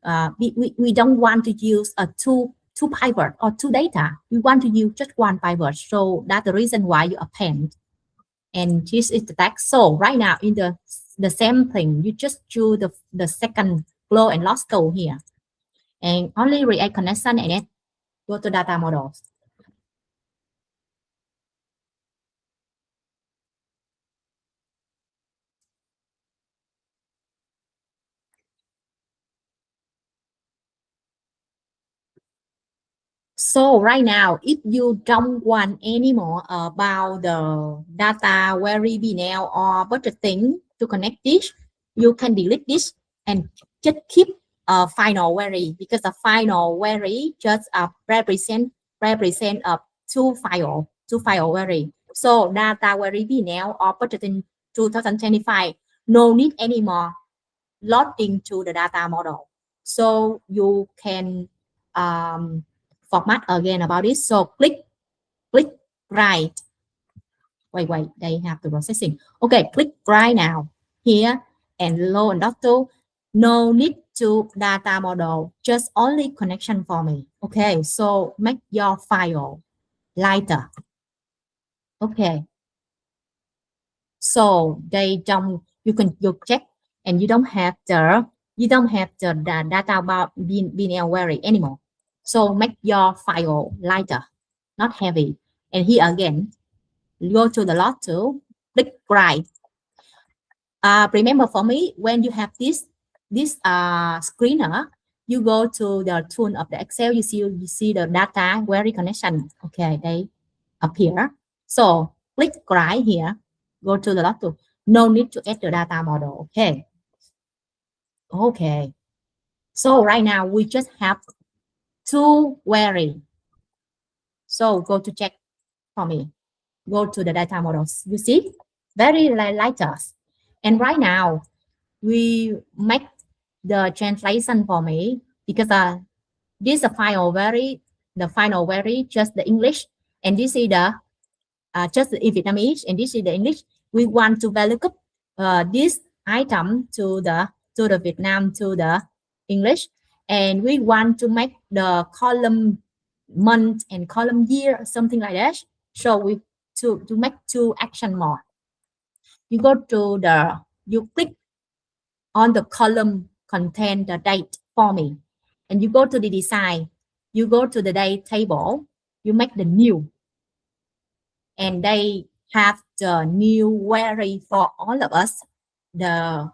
don't want to use a two pivot or two data. We want to use just one pivot, so that's the reason why you append. And this is the text. So right now in the same thing, you just choose the second flow and loss code here, and only react connection and then go to data model. So right now, if you don't want anymore about the data query BNL or budgeting to connect this, you can delete this and just keep a final query, because the final query just represent two file query. So data query BNL or budgeting 2025 no need anymore loading to the data model. So you can format again about this. So click right. Wait, they have the processing. Okay, click right now here and low and doctor. No need to data model, just only connection for me. Okay, so make your file lighter. Okay. So they don't, you check, and you don't have the data about BNL query anymore. So make your file lighter, not heavy. And here again, go to the log tool, click right. Remember for me, when you have this screener, you go to the tool of the Excel, you see the data query connection. Okay, they appear. So click right here, go to the log tool. No need to add the data model. Okay. So right now we just have two query. So go to check for me. Go to the data models. You see, very lighter. And right now we make the translation for me, because this is final query just the English, and this is the just the Vietnamese, and this is the English. We want to value this item to the Vietnam to the English, and we want to make the column month and column year, something like that. So we to make two action more. You go to you click on the column contain the date for me, and you go to the design. You go to the date table. You make the new, and they have the new query for all of us, the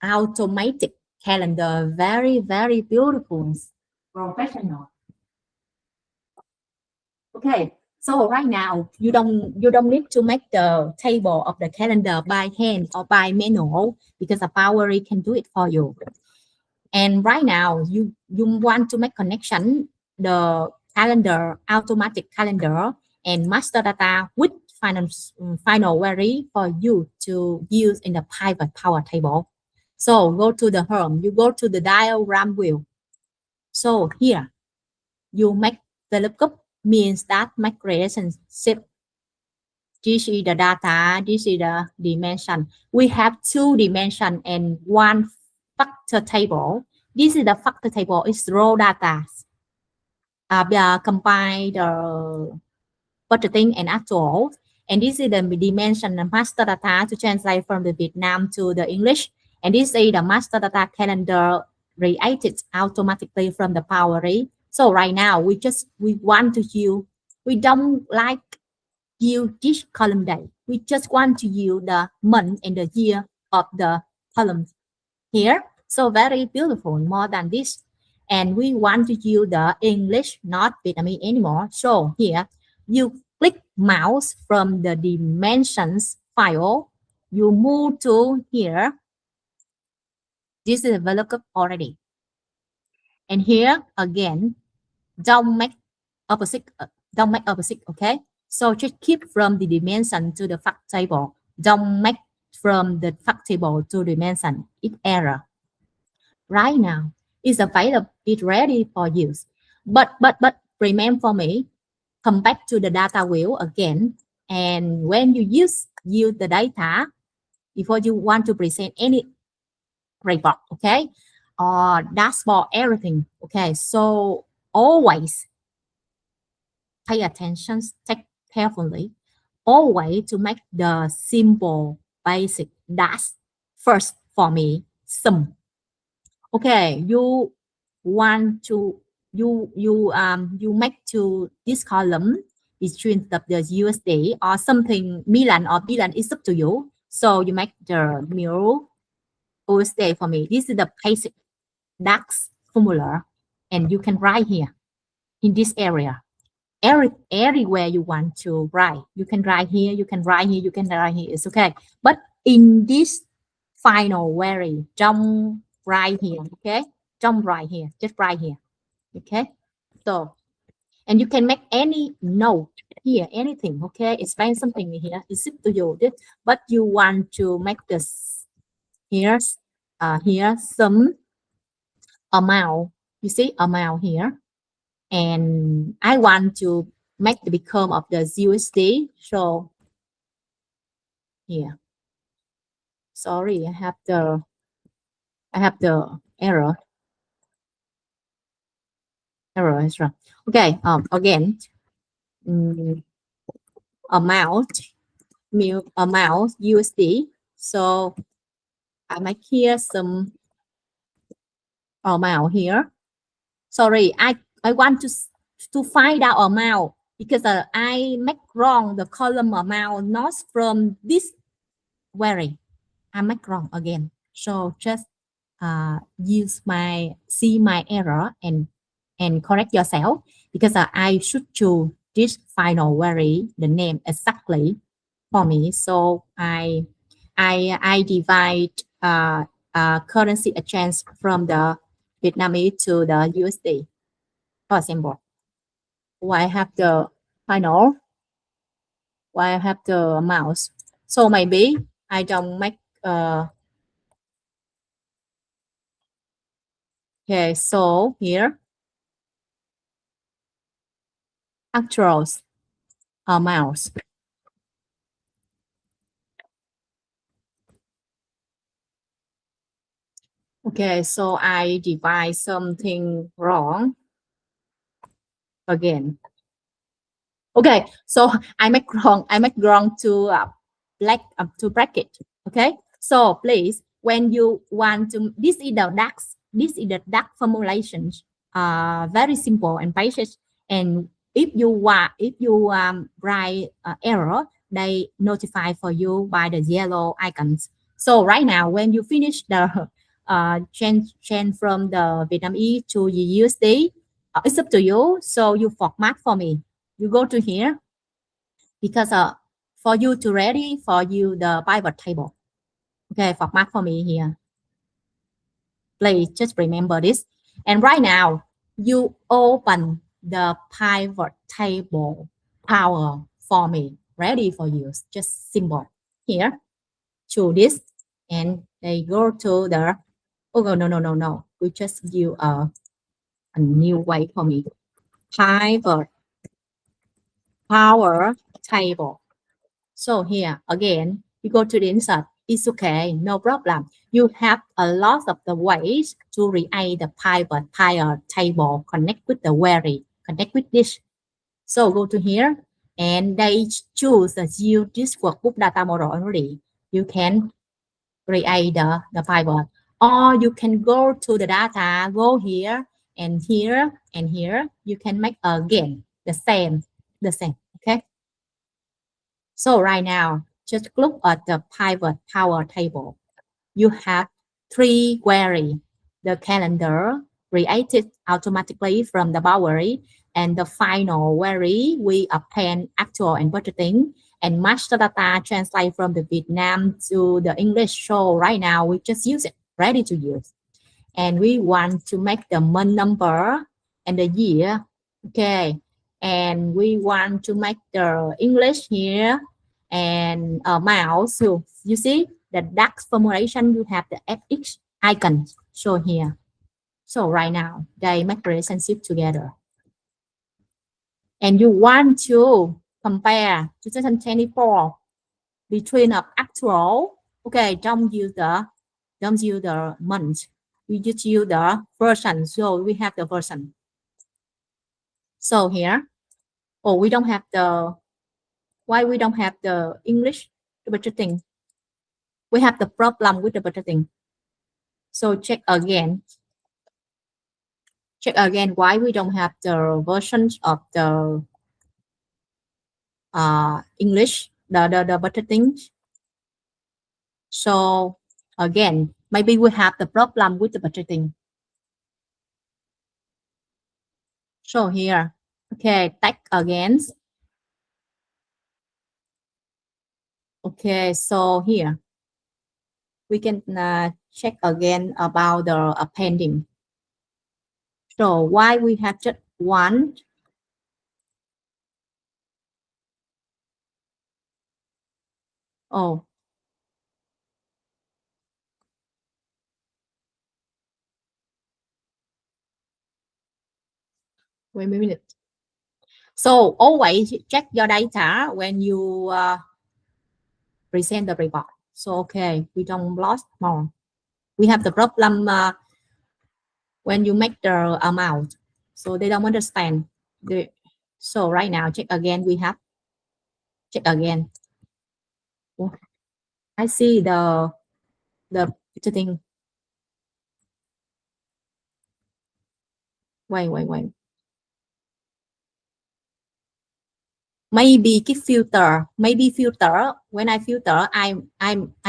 automatic calendar, very beautiful, professional. Okay, so right now you don't need to make the table of the calendar by hand or by manual, because the Power BI can do it for you. And right now you want to make connection the calendar, automatic calendar and master data with final query for you to use in the pivot power table. So go to the home, you go to the diagram view. So here you make the lookup, means that make relationship. This is the data, this is the dimension. We have two dimension and one factor table. This is the factor table, is raw data. Combine the budgeting and actual. And this is the dimension and master data to translate from the Vietnam to the English. And this is the master data calendar created automatically from the Power BI. So right now we want to use, we don't like use this column day. We just want to use the month and the year of the columns here. So very beautiful, more than this. And we want to use the English, not Vietnamese anymore. So here you click mouse from the dimensions file, you move to here. This is developed already. And here again, don't make opposite Don't make opposite, okay? So just keep from the dimension to the fact table. Don't make from the fact table to dimension. It's error. Right now, it's available, it's ready for use. But remember for me, come back to the data wheel again. And when you use the data, before you want to present any report, okay, or dashboard, everything, okay. So always pay attention, take carefully, always to make the simple basic dash first for me, sum. Okay, you want to you make to this column between the USD or something Milan or Milan, is up to you. So you make the mirror USD for me. This is the basic DAX formula, and you can write here in this area. Everywhere you want to write, you can write here, you can write here, you can write here. It's okay. But in this final query, jump right here, okay? Jump right here, just right here, okay? So, and you can make any note here, anything, okay? Explain something here, it's up to you. But you want to make this here some amount. You see amount here, and I want to make the become of the USD. So here, sorry, I have the error is wrong. Okay, again, amount USD. So I make here some amount here. Sorry, I want to find out amount because I make wrong the column amount, not from this query. I make wrong again. So just see my error and correct yourself, because I should choose this final query, the name exactly for me. So I divide currency exchange from the Vietnamese to the USD, for example. Why I have the final? Why I have the amounts? So maybe I don't make okay, so here actuals amounts. Okay, so I divide something wrong again. Okay, so I make wrong to to bracket. Okay, so please, when you want to, this is the DAX formulations, very simple and basic. And if you write error, they notify for you by the yellow icons. So right now, when you finish the change from the Vietnamese to the USD, it's up to you. So you format for me. You go to here, because for you to ready for you the pivot table. Okay, format for me here. Please just remember this. And right now, you open the pivot table power for me, ready for use. Just simple here. Choose this, and they go to the. Oh no. We just use a new way for me. Pivot power table. So here again, you go to the insert. It's okay, no problem. You have a lot of the ways to create the pivot table, connect with the query, connect with this. So go to here, and they choose the use this workbook data model already. You can create the pivot, or you can go to the data, go here and here and here. You can make again the same. Okay. So right now, just look at the pivot power table. You have 3 queries: the calendar created automatically from the query, and the final query we append actual and budgeting, and match the data translate from the Vietnam to the English. So right now we just use it, ready to use. And we want to make the month number and the year. Okay. and we want to make the English here and a mouse. So you see the DAX formulation, you have the FX icon show here. So right now they make relationship together. And you want to compare 2024 between of actual, okay, don't use the month, we just use the version. So we have the version. So here, oh, we don't have the, why we don't have the English, the budgeting? We have the problem with the budgeting. So check again why we don't have the versions of the English, the budgeting. So again, maybe we have the problem with the budgeting. So here, okay, tag again. Okay, so here we can check again about the appending. So why we have just one? Oh, wait a minute. So always check your data when you present the report. So okay, we don't lost more. We have the problem when you make the amount, so they don't understand. So right now, check again. We have check again. Oh, I see the thing. Wait. Maybe keep filter. Maybe filter. When I filter, I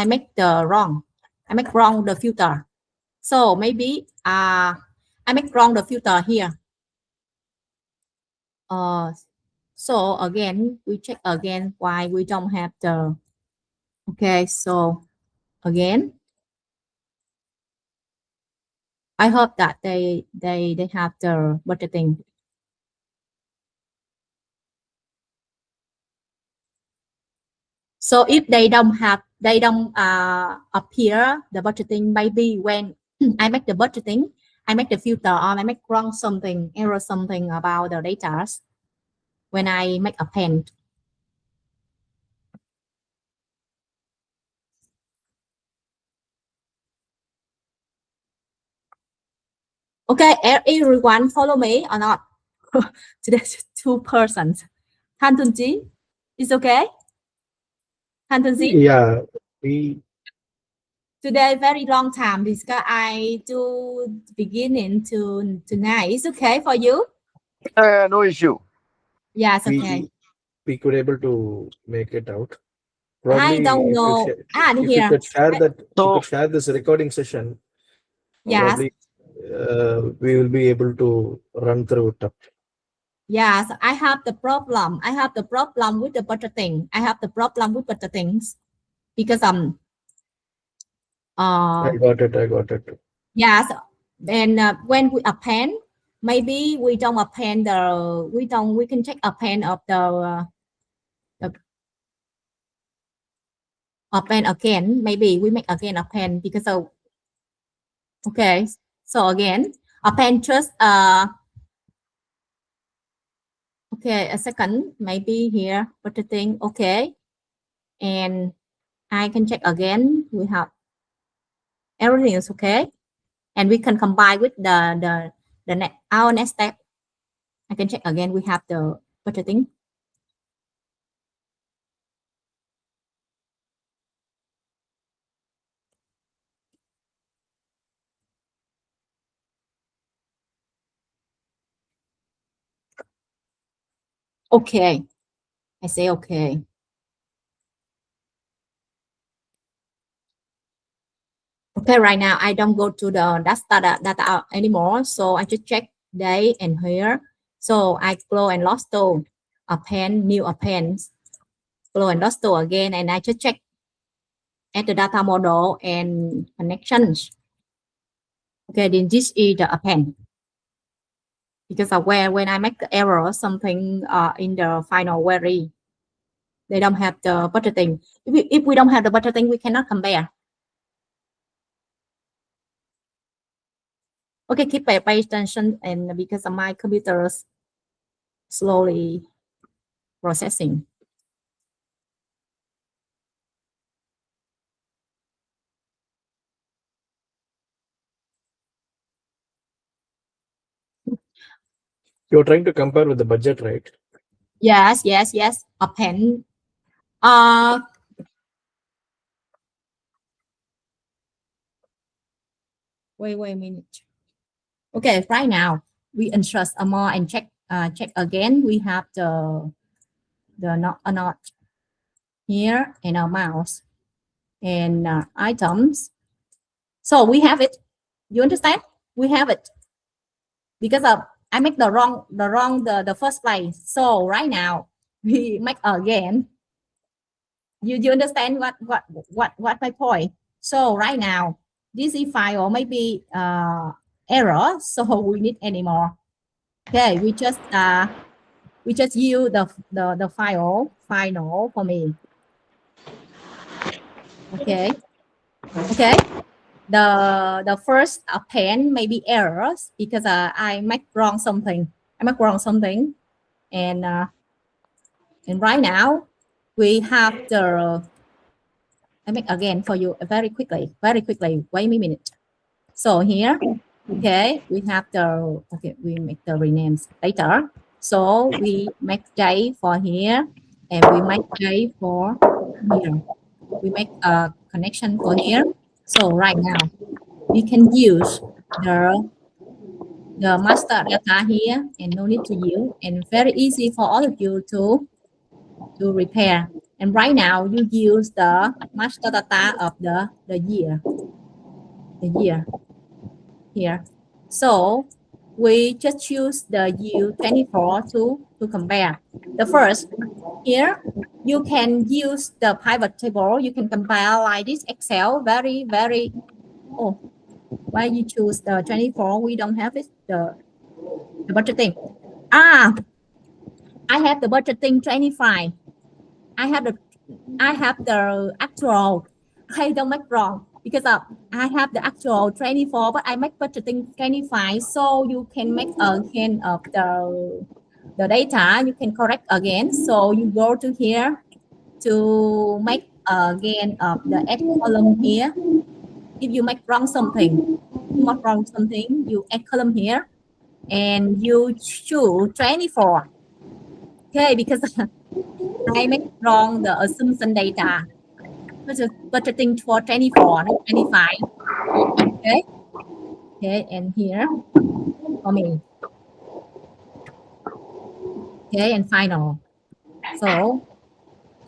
make the wrong. I make wrong the filter. So maybe I make wrong the filter here. So again, we check again why we don't have the. Okay, so again, I hope that they have the budgeting. So if they don't appear the budgeting, maybe when I make the budgeting, I make the filter, or I make wrong something, error something about the data when I make append. Okay, everyone follow me or not? Today's 2 persons. Han Tunji, is okay? Han Tunji? Yeah, we Today very long time because I do beginning to tonight. It's okay for you? No issue. Yes, okay. we could able to make it out. I don't know. If Here. you could share that, you So- could share this recording session. Yes. Probably, we will be able to run through it. Yes, I have the problem. I have the problem with the budgeting. I have the problem with budgeting because I got it. yes, and when we append, maybe we don't append we can check append of the append again. Maybe we make again append because of, okay. So again, append just okay, a second, maybe here budgeting, okay, and I can check again. We have everything is okay, and we can combine with our next step. I can check again. We have the budgeting. Okay, I say okay. Okay, right now I don't go to the data anymore, so I just check day and here. So I close and lost to append, new append, close and lost to again, and I just check at the data model and connections. Okay, then this is the append. because when I make the error or something in the final query, they don't have the budgeting. If we don't have the budgeting, we cannot compare. Okay, keep pay attention, and because of my computer's slowly processing. You're trying to compare with the budget, right? Yes. Append. Wait a minute. Okay, right now we insert more and check again. We have the not here and our mouse and items. So we have it. You understand? We have it because of I make the first place. So right now we make again. You understand what my point? So right now this file may be error, so we need any more. Okay, we just use the final for me. Okay. The first append may be errors because I make wrong something. And right now we have the I make again for you very quickly. Wait a minute. So here, okay, we have the we make the renames later. So we make J for here, and we make J for here. We make a connection for here. So right now we can use the master data here, and no need to use, and very easy for all of you to repair. And right now you use the master data of the year here. So we just choose the year 24 to compare. The first here you can use the pivot table. You can compare like this Excel very oh, why you choose the 24? We don't have it the budgeting. I have the budgeting 25. I have the actual. I don't make wrong because I have the actual 24, but I make budgeting 25. So you can make again of the data. You can correct again. So you go to here to make again of the X column here. If you make wrong something, you add column here, and you choose 24. Okay, because I make wrong the assumption data. Budgeting for 24, not 25. Okay, and here for me. Okay, and final.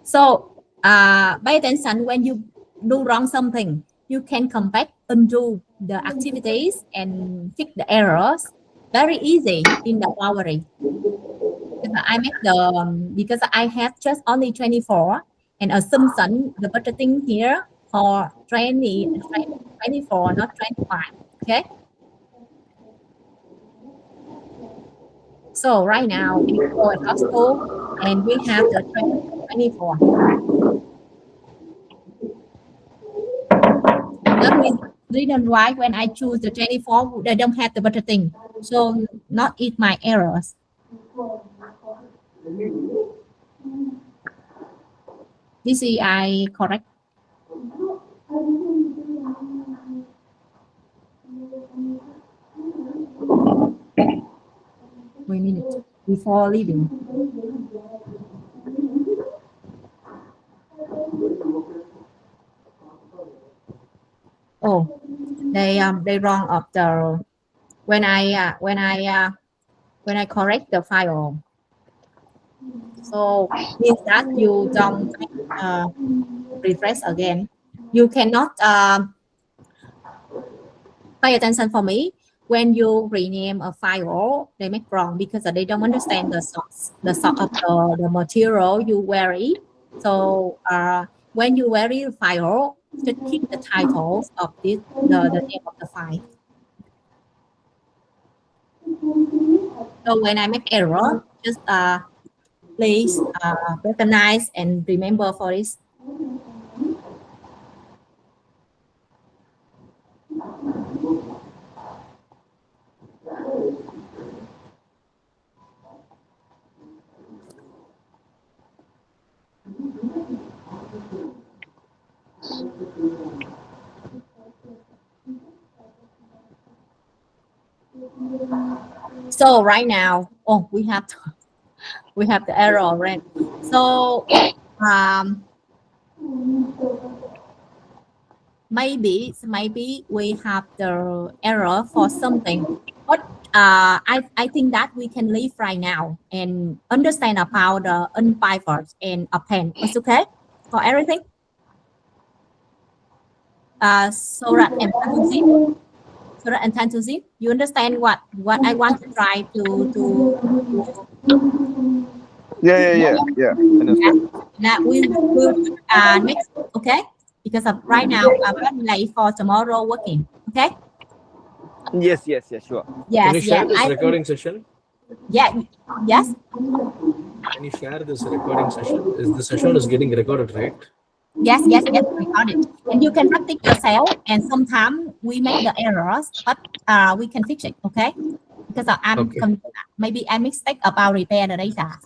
So pay attention when you do wrong something. You can come back, undo the activities and fix the errors. Very easy in the Power. I make because I have just only 24 and assumption the budgeting here for 24, not 25. Okay. So right now we go at Costco and we have the 24. That means reason why when I choose the 24, they don't have the budgeting. So not eat my errors. This is I correct. Wait a minute before leaving. Oh, they wrong of the when I correct the file. So means that you don't refresh again. You cannot pay attention for me. When you rename a file, they make wrong because they don't understand the source of the material you query. So when you query the file, just keep the titles of the name of the file. So when I make error, just please recognize and remember for this. So right now, oh, we have the error already. So maybe we have the error for something, but I think that we can leave right now and understand about the Unpivot and Append. It's okay for everything. Surat and Tantuzi. Surat and Tantuzi, you understand what I want to try to Yeah. Understand. that we will next, okay? Because of right now I'm very late for tomorrow working. Okay? Yes, sure. Yes, Can you share yes. this I recording session? yeah, yes, Can you share this recording session? The session is getting recorded, right? yes, record it. And you can practice yourself, and sometimes we make the errors, but we can fix it, okay? Because I'm Okay. maybe I mistake about repair the data.